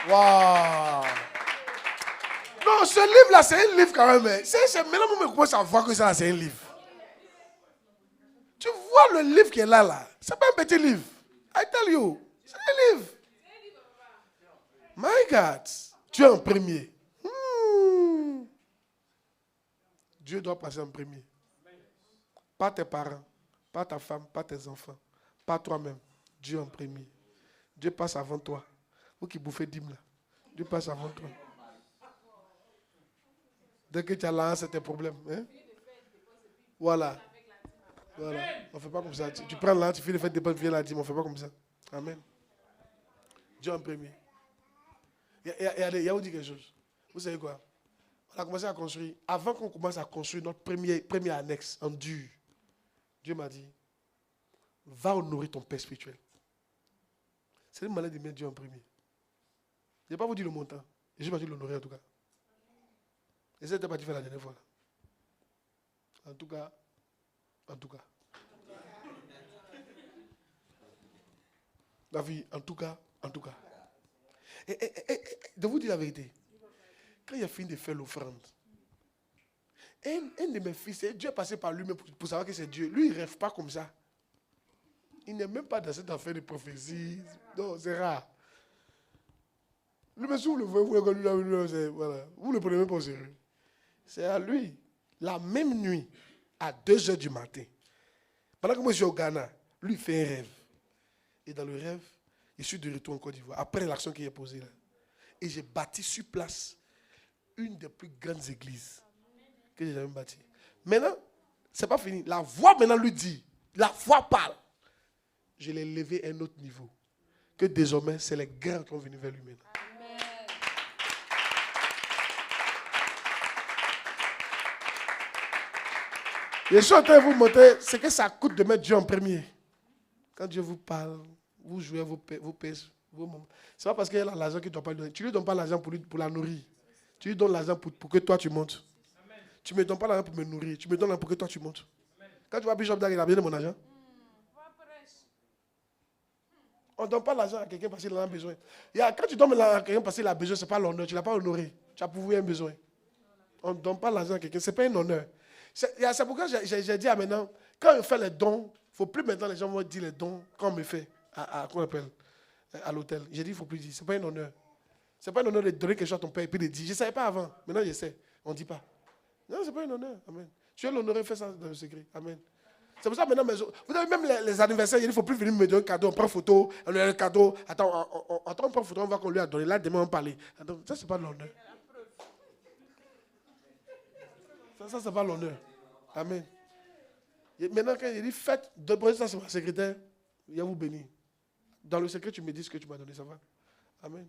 Waouh! Non, ce livre-là, c'est un livre quand même. Maintenant, vous me commencez à voir que ça, c'est un livre. Tu vois le livre qui est là. C'est pas un petit livre. I tell you. C'est un livre. My God. Dieu en premier. Dieu doit passer en premier. Pas tes parents, pas ta femme, pas tes enfants, pas toi-même. Dieu en premier. Dieu passe avant toi. Vous qui bouffez dîme là. Dieu passe avant toi. Dès que tu as là, c'est tes problèmes. Hein? Voilà. Voilà. On ne fait pas comme ça. Tu prends là, tu fais les fêtes de dépenses, tu viens la dîme. On ne fait pas comme ça. Amen. Dieu en premier. Il y a vous dit quelque chose. Vous savez quoi? On a commencé à construire. Avant qu'on commence à construire notre premier annexe en dur, Dieu m'a dit, va honorer ton père spirituel. C'est une manière de mettre Dieu en premier. Je n'ai pas vous dit le montant. Je vais pas dit l'honorer en tout cas. Et ça n'était pas dit faire la dernière fois. En tout cas, en tout cas. La vie, en tout cas, en tout cas. Et de vous dire la vérité, quand il a fini de faire l'offrande, un de mes fils, Dieu est passé par lui-même pour savoir que c'est Dieu. Lui, il ne rêve pas comme ça. Il n'est même pas dans cette affaire de prophétie. Non, c'est rare. Lui, mais si vous le voyez, voilà. Vous ne le prenez même pas au sérieux. C'est à lui, la même nuit, à 2h du matin. Pendant que moi je suis au Ghana, lui il fait un rêve. Et dans le rêve, je suis de retour en Côte d'Ivoire, après l'action qui est posée là. Et j'ai bâti sur place une des plus grandes églises que j'ai jamais bâties. Maintenant, ce n'est pas fini. La voix maintenant lui dit, la voix parle. Je l'ai levé à un autre niveau. Que désormais, c'est les grands qui sont venus vers lui maintenant. Je suis en train de vous montrer ce que ça coûte de mettre Dieu en premier. Quand Dieu vous parle, vous jouez vos pèses, vos moments. Ce n'est pas parce qu'il a l'argent qu'il ne doit pas lui donner. Tu ne lui donnes pas l'argent pour la nourrir. Tu lui donnes l'argent pour que toi tu montes. Amen. Tu ne me donnes pas l'argent pour me nourrir. Tu me donnes l'argent pour que toi tu montes. Amen. Quand tu vois Bishop Dag, il a besoin de mon argent. On ne donne pas l'argent à quelqu'un parce qu'il en a besoin. Quand tu donnes l'argent à quelqu'un parce qu'il a besoin, ce n'est pas l'honneur. Tu ne l'as pas honoré. Tu as pourvu un besoin. On ne donne pas l'argent à quelqu'un. Ce n'est pas un honneur. C'est pourquoi j'ai dit à maintenant, quand on fait les dons, il ne faut plus maintenant les gens vont dire les dons quand on me fait à l'hôtel. J'ai dit, il ne faut plus dire. Ce n'est pas un honneur. Ce n'est pas un honneur de donner quelque chose à ton père et puis de dire. Je ne savais pas avant. Maintenant, je sais. On ne dit pas. Non, ce n'est pas un honneur. Amen. Tu es l'honoré, fais ça dans le secret. Amen. C'est pour ça maintenant, vous avez même les anniversaires, il ne faut plus venir me donner un cadeau, on prend photo, on lui a un cadeau. Attends, on prend photo, on voit qu'on lui a donné. Là, demain, on va parler. Attends, ça, ce n'est pas l'honneur. Ça, c'est pas l'honneur. Amen. Et maintenant, quand il dit, faites, donnez ça sur ma secrétaire, il va vous bénir. Dans le secret, tu me dis ce que tu m'as donné, ça va. Amen.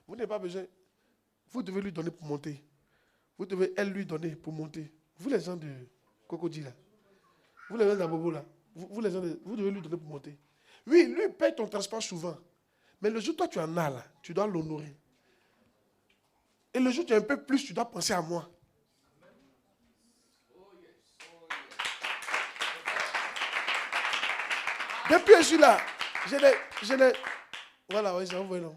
Vous n'avez pas besoin. Vous devez lui donner pour monter. Vous devez, elle, lui donner pour monter. Vous, les gens de Cocody, là. Vous, les gens d'Abobo, là. Vous, les gens vous devez lui donner pour monter. Oui, lui, paye ton transport souvent. Mais le jour où toi, tu en as, là, tu dois l'honorer. Et le jour où tu as un peu plus, tu dois penser à moi. Depuis que je suis là, je l'ai. Voilà, oui, ça vous voyez, non.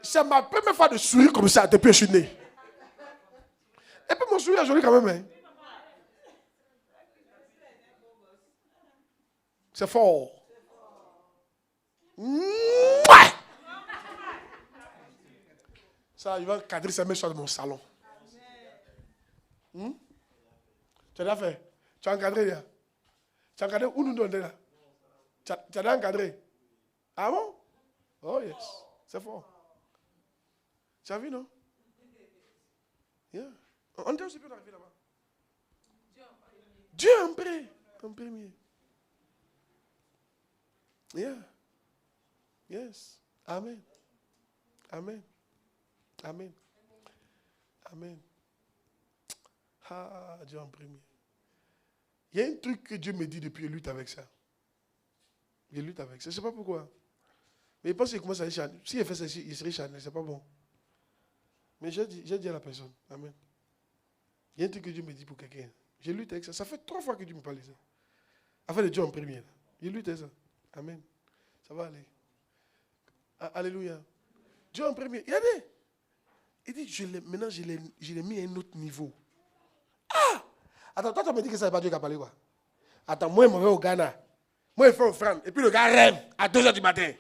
C'est ma première fois de sourire comme ça depuis que je suis né. Et puis mon sourire est joli quand même. Hein. C'est fort. Mouah! Ça, il va cadrer sa main sur mon salon. Tu as déjà fait? Tu as encadré là? Tu as encadré où nous donnons là? Tu as déjà encadré? Ah bon? Oh yes. C'est fort. Tu as vu, non? Yeah. On était aussi peu d'arriver là-bas. Dieu en premier. Yeah. Yes. Amen. Amen. Amen. Amen. Ah, Dieu en premier. Il y a un truc que Dieu me dit depuis, il lutte avec ça. Il lutte avec ça. Je ne sais pas pourquoi. Mais il pense qu'il commence à aller charner. S'il fait ça, il serait charné. Ce n'est pas bon. Mais j'ai dit à la personne. Amen. Il y a un truc que Dieu me dit pour quelqu'un. J'ai lutté avec ça. Ça fait 3 fois que Dieu me parle de ça. Afin de Dieu en premier. Il lutte avec ça. Amen. Ça va aller. Alléluia. Dieu en premier. Regardez. Il dit, maintenant, je l'ai mis à un autre niveau. Ah! Attends, toi, tu me dis que ça n'est pas Dieu qui a parlé, quoi. Attends, moi, je m'en vais au Ghana. Moi, je fais offrande. Et puis le gars rêve à 2h du matin.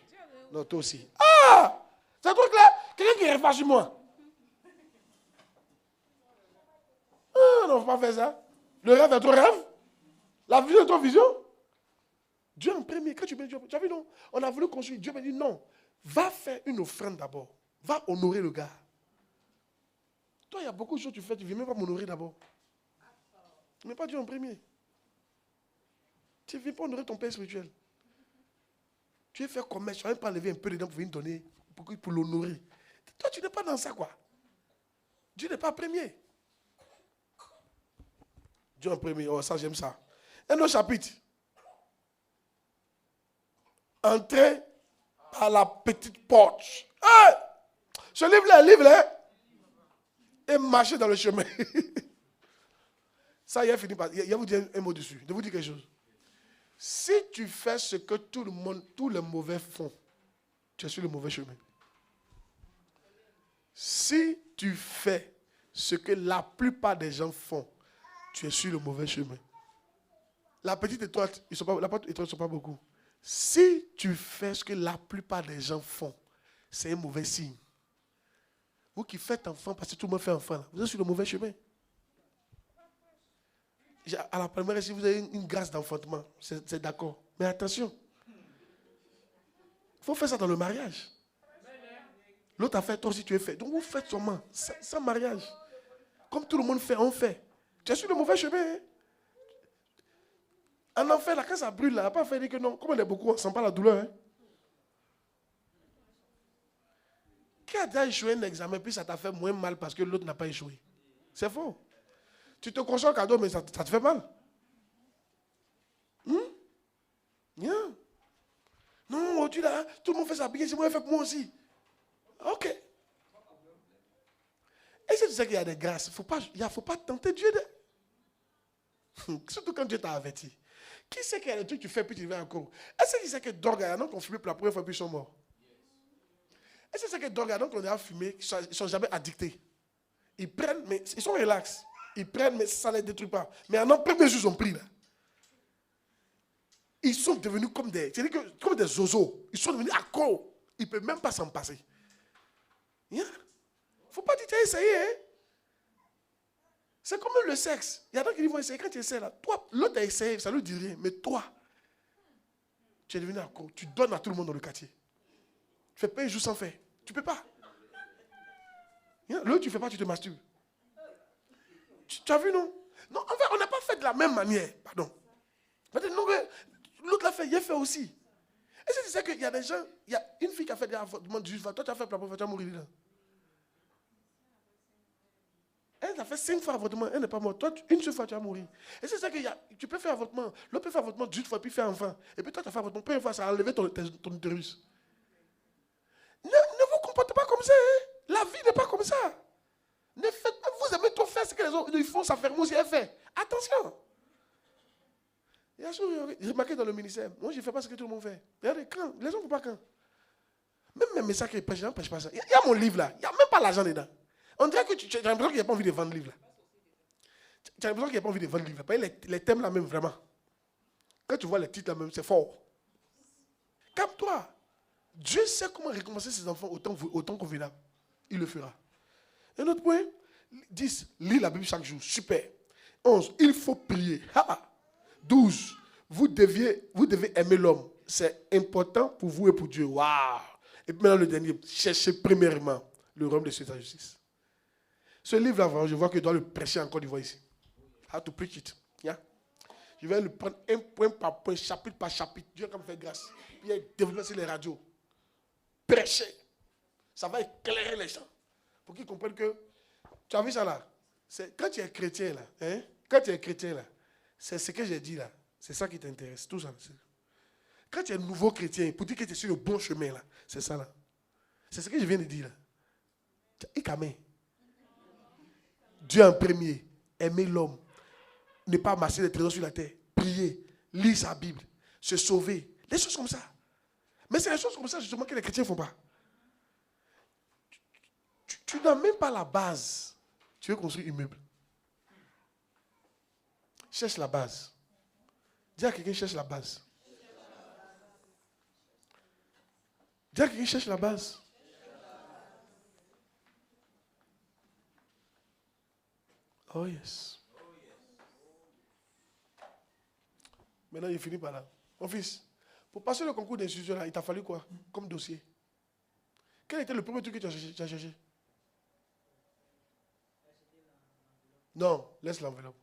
Non, toi aussi. Ah! C'est un truc là. Quelqu'un qui rêve pas chez moi. Ah, non, il ne faut pas faire ça. Le rêve est ton rêve. La vision est ton vision. Dieu en premier. Quand tu mets Dieu, tu as vu, non? On a voulu construire. Dieu m'a dit, non. Va faire une offrande d'abord. Va honorer le gars. Toi, il y a beaucoup de choses que tu fais. Tu ne viens même pas m'honorer d'abord. Tu ne mets pas Dieu en premier. Tu ne viens pas honorer ton père spirituel. Tu veux faire commerce. Tu ne vas même pas lever un peu dedans pour venir donner. Pour l'honorer. Toi, tu n'es pas dans ça, quoi. Dieu n'est pas premier. Dieu en premier. Oh, ça, j'aime ça. Un autre chapitre. Entrez par la petite porte. Hey! Ce livre-là, et marchez dans le chemin. Ça, il a fini par... Il va vous dire un mot dessus. Je vous dire quelque chose. Si tu fais ce que tout le monde, tous les mauvais font, tu es sur le mauvais chemin. Si tu fais ce que la plupart des gens font, tu es sur le mauvais chemin. La petite étoile, ils ne sont pas beaucoup. Si tu fais ce que la plupart des gens font, c'est un mauvais signe. Vous qui faites enfant, parce que tout le monde fait enfant, là, vous êtes sur le mauvais chemin. À la première, si vous avez une grâce d'enfantement, c'est d'accord. Mais attention, il faut faire ça dans le mariage. L'autre a fait, toi aussi tu es fait. Donc vous faites seulement, sans mariage. Comme tout le monde fait, on fait. Tu es sur le mauvais chemin. Hein? Un enfant, là, quand ça brûle, là, il n'a pas fait dire que non. Comme on est beaucoup, on ne sent pas la douleur. Hein? Qui a déjà échoué un examen, puis ça t'a fait moins mal parce que l'autre n'a pas échoué? C'est faux. Tu te consommes un cadeau, mais ça te fait mal. Yeah. Non, tu là, tout le monde fait ça, c'est moi, fait pour moi aussi. Ok. Et si tu sais qu'il y a des grâces, il ne faut pas tenter Dieu. Surtout quand Dieu t'a averti. Qui sait qu'il y a des trucs que tu fais puis tu vas encore? Est-ce que tu sais que Dorga, non, qu'on fumait pour la première fois puis ils sont morts? Est-ce que tu sais que Dorga, non, qu'on a fumé, ils ne sont jamais addictés? Ils prennent, mais ils sont relax. Ils prennent, mais ça ne les détruit pas. Mais en un premier jour, ils ont pris là. Ils sont devenus comme des zozos. Ils sont devenus accros. Ils ne peuvent même pas s'en passer. Il ne faut pas dire que tu as essayé. Hein? C'est comme le sexe. Il y a des gens qui vont essayer. Quand tu essaies là, toi, l'autre a essayé, ça ne lui dit rien. Mais toi, tu es devenu accro. Tu donnes à tout le monde dans le quartier. Tu ne fais pas un jour sans faire. Tu ne peux pas. L'autre, tu ne fais pas, tu te masturbes. Tu as vu, non? Non, en fait, on n'a pas fait de la même manière. Pardon. L'autre l'a fait, il a fait aussi. Est-ce que tu sais qu'il y a des gens, il y a une fille qui a fait des avortements 18 fois, toi tu as fait pour la première fois, tu vas mourir là. Elle a fait 5 fois avortement, elle n'est pas morte. Toi, une seule fois, tu vas mourir. Et c'est ça que tu peux faire avortement. L'autre peut faire avortement 18 fois, puis faire enfant. Et puis toi, tu as fait avortement, première fois, ça a enlevé ton utérus. Ne vous comportez pas comme ça. Hein? La vie n'est pas comme ça. Ne faites pas, vous aimez trop faire ce que les autres ils font, ça fait moi aussi, elle fait. Attention. J'ai remarqué dans le ministère, moi je ne fais pas ce que tout le monde fait. Regardez, quand, les gens ne font pas quand. Même mes messages qu'ils prêchent, je ne prêche pas ça. Il y a mon livre là, il n'y a même pas l'argent dedans. On dirait que tu as l'impression qu'il n'y a pas envie de vendre le livre là. Tu as l'impression qu'il n'y a pas envie de vendre le livre. Les thèmes là même, vraiment. Quand tu vois les titres là même, c'est fort. Calme-toi. Dieu sait comment récompenser ses enfants autant convenable. Il le fera. Un autre point, 10, lis la Bible chaque jour. Super. 11, il faut prier. 12, vous devez aimer l'homme. C'est important pour vous et pour Dieu. Waouh. Et puis maintenant le dernier, cherchez premièrement le royaume de sa justice. Ce livre-là, je vois que je dois le prêcher encore du voix ici. How to preach it. Yeah? Je vais le prendre un point par point, chapitre par chapitre. Dieu va me faire grâce. Puis il développer sur les radios. Prêcher. Ça va éclairer les gens. Pour qu'ils comprennent que, tu as vu ça là? Quand tu es chrétien là, hein? Quand tu es chrétien là, c'est ce que j'ai dit là. C'est ça qui t'intéresse. Tout ça. Quand tu es nouveau chrétien, pour dire que tu es sur le bon chemin là, c'est ça là. C'est ce que je viens de dire là. Ikamé. Dieu en premier. Aimer l'homme. Ne pas amasser les trésors sur la terre. Prier. Lire sa Bible. Se sauver. Des choses comme ça. Mais c'est des choses comme ça justement que les chrétiens ne font pas. Tu n'as même pas la base. Tu veux construire un immeuble. Cherche la base. Dis à quelqu'un, cherche la base. Dis à quelqu'un, cherche la base. Oh yes. Maintenant, il finit par là. Mon fils, pour passer le concours d'institution là, il t'a fallu quoi comme dossier? Quel était le premier truc que tu as cherché? Non, laisse l'enveloppe.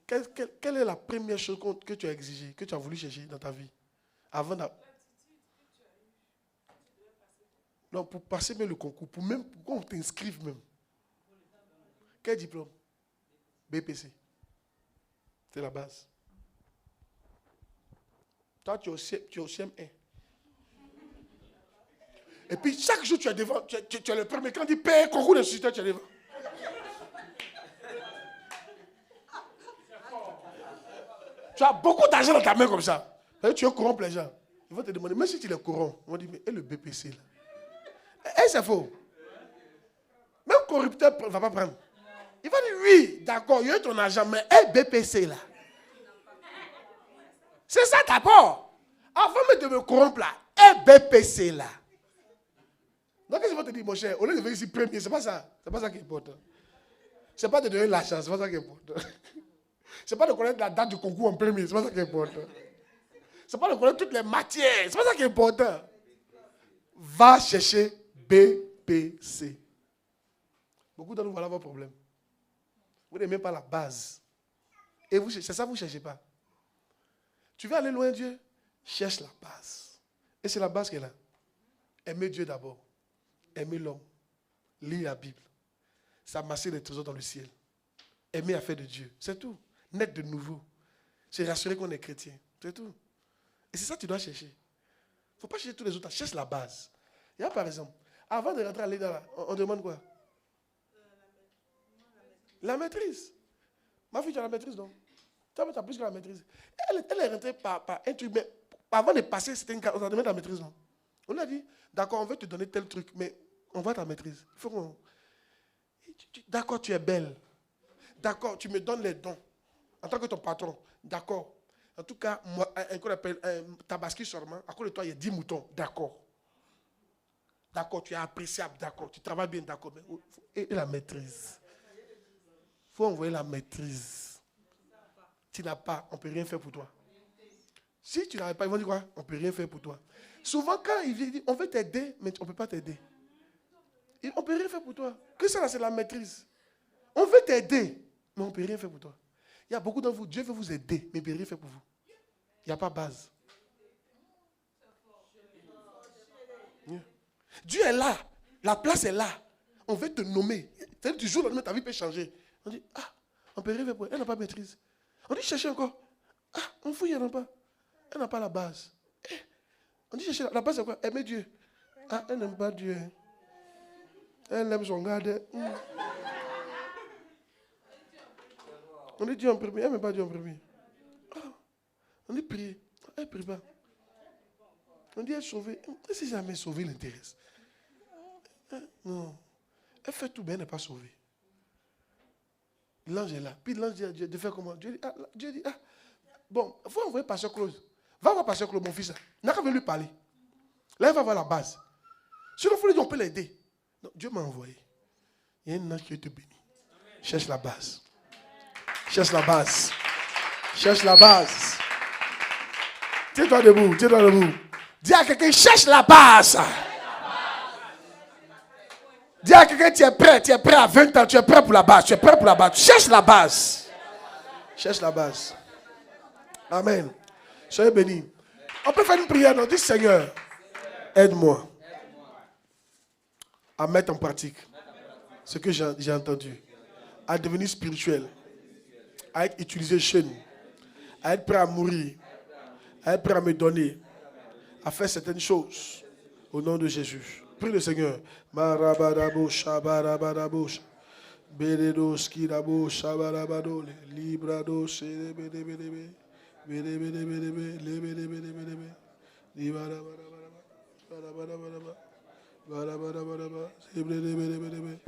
Quelle est la première chose que tu as exigée, que tu as voulu chercher dans ta vie? Avant Non, pour passer même le concours, pour qu'on t'inscrive même. Quel diplôme? BPC. C'est la base. Toi, tu es au CM1. Et puis, chaque jour, tu es devant. Tu es le premier. Quand il paye concours d'institution, tu es devant. Tu as beaucoup d'argent dans ta main comme ça. Tu corrompes les gens. Ils vont te demander, même si tu les corromps, ils vont dire, mais et le BPC là? Et c'est faux. Même corrupteur ne va pas prendre. Il va dire, oui, d'accord, il y a ton argent, mais et BPC là? C'est ça d'abord. Avant même de me corrompre là, et BPC là. Donc qu'est-ce qu'ils vont te dire, mon cher? Au lieu de venir ici premier, c'est pas ça. C'est pas ça qui est important. C'est pas de donner l'argent, c'est pas ça qui est important. C'est pas de connaître la date du concours en premier, c'est pas ça qui est important. C'est pas de connaître toutes les matières, c'est pas ça qui est important. Va chercher BPC. Beaucoup d'entre vous, voilà vos problèmes. Vous n'aimez pas la base. Et vous, c'est ça, vous ne cherchez pas. Tu veux aller loin, Dieu? Cherche la base. Et c'est la base qu'elle a. Aimer Dieu d'abord. Aimer l'homme. Lire la Bible. S'amasser les trésors dans le ciel. Aimer la fête de Dieu. C'est tout. Naître de nouveau. Se rassurer qu'on est chrétien. C'est tout. Et c'est ça que tu dois chercher. Il ne faut pas chercher tous les autres. Cherche la base. Il y a par exemple, avant de rentrer à l'école, on demande quoi? La maîtrise. Ma fille, tu as la maîtrise, non? Tu as plus que la maîtrise. Elle est rentrée par un truc, mais avant de passer, on a demandé la maîtrise, non? On a dit, d'accord, on veut te donner tel truc, mais on voit ta maîtrise. Il faut qu'on... D'accord, tu es belle. D'accord, tu me donnes les dons. En tant que ton patron. D'accord. En tout cas, moi, qu'on appelle Tabaski seulement, à cause de toi, il y a 10 moutons. D'accord. D'accord, tu es appréciable. D'accord, tu travailles bien. D'accord. Et la maîtrise. Il faut envoyer la maîtrise. Tu n'as pas, on ne peut rien faire pour toi. Si tu n'arrives pas, ils vont dire quoi? On ne peut rien faire pour toi. Souvent, quand ils disent, on veut t'aider, mais on ne peut pas t'aider. On ne peut rien faire pour toi. Que ça, c'est la maîtrise. On veut t'aider, mais on ne peut rien faire pour toi. Il y a beaucoup d'entre vous, Dieu veut vous aider, mais il ne peut rien faire pour vous. Il n'y a pas base. Dieu est là. La place est là. On veut te nommer. C'est-à-dire du jour au lendemain, ta vie peut changer. On dit, on ne peut rien faire pour elle. Elle n'a pas de maîtrise. On dit, cherchez encore. On fouille, elle n'a pas. Elle n'a pas la base. On dit, cherchez la base, c'est quoi? Aimer Dieu. Elle n'aime pas Dieu. Elle aime son garde. On dit Dieu en premier. Elle n'aime pas Dieu en premier. On dit prier. Elle ne prie pas. On dit elle est sauvée. Est-ce que jamais sauvé l'intéresse? Non. Elle fait tout bien, elle n'est pas sauvée. L'ange est là. Puis l'ange dit à Dieu de faire comment? Dieu dit, bon, il faut envoyer Pasteur Claude. Va voir Pasteur Claude, mon fils. Il n'a qu'à venir lui parler. Là, il va voir la base. Sinon, il faut lui dire, on peut l'aider. Non, Dieu m'a envoyé. Il y a un ange qui te bénit. Cherche la base. Cherche la base. Cherche la base. Tiens-toi debout. Tiens-toi debout. Dis à quelqu'un, cherche la base. Dis à quelqu'un, tu es prêt à 20 ans, tu es prêt pour la base, tu es prêt pour la base. Cherche la base. Cherche la base. Amen. Soyez bénis. On peut faire une prière, non? Dis Seigneur, aide-moi à mettre en pratique ce que j'ai entendu, à devenir spirituel, à être utilisé chez nous, à être prêt à mourir, à être prêt à me donner, à faire certaines choses au nom de Jésus. Prie le Seigneur. Marabadabo shabarabadabo beredos kirabo shabarabadole librado serebedebedebe bedebedebedebe lebedebedebedebe libarabarabara barabarabaraba barabarabaraba sebedebedebedebe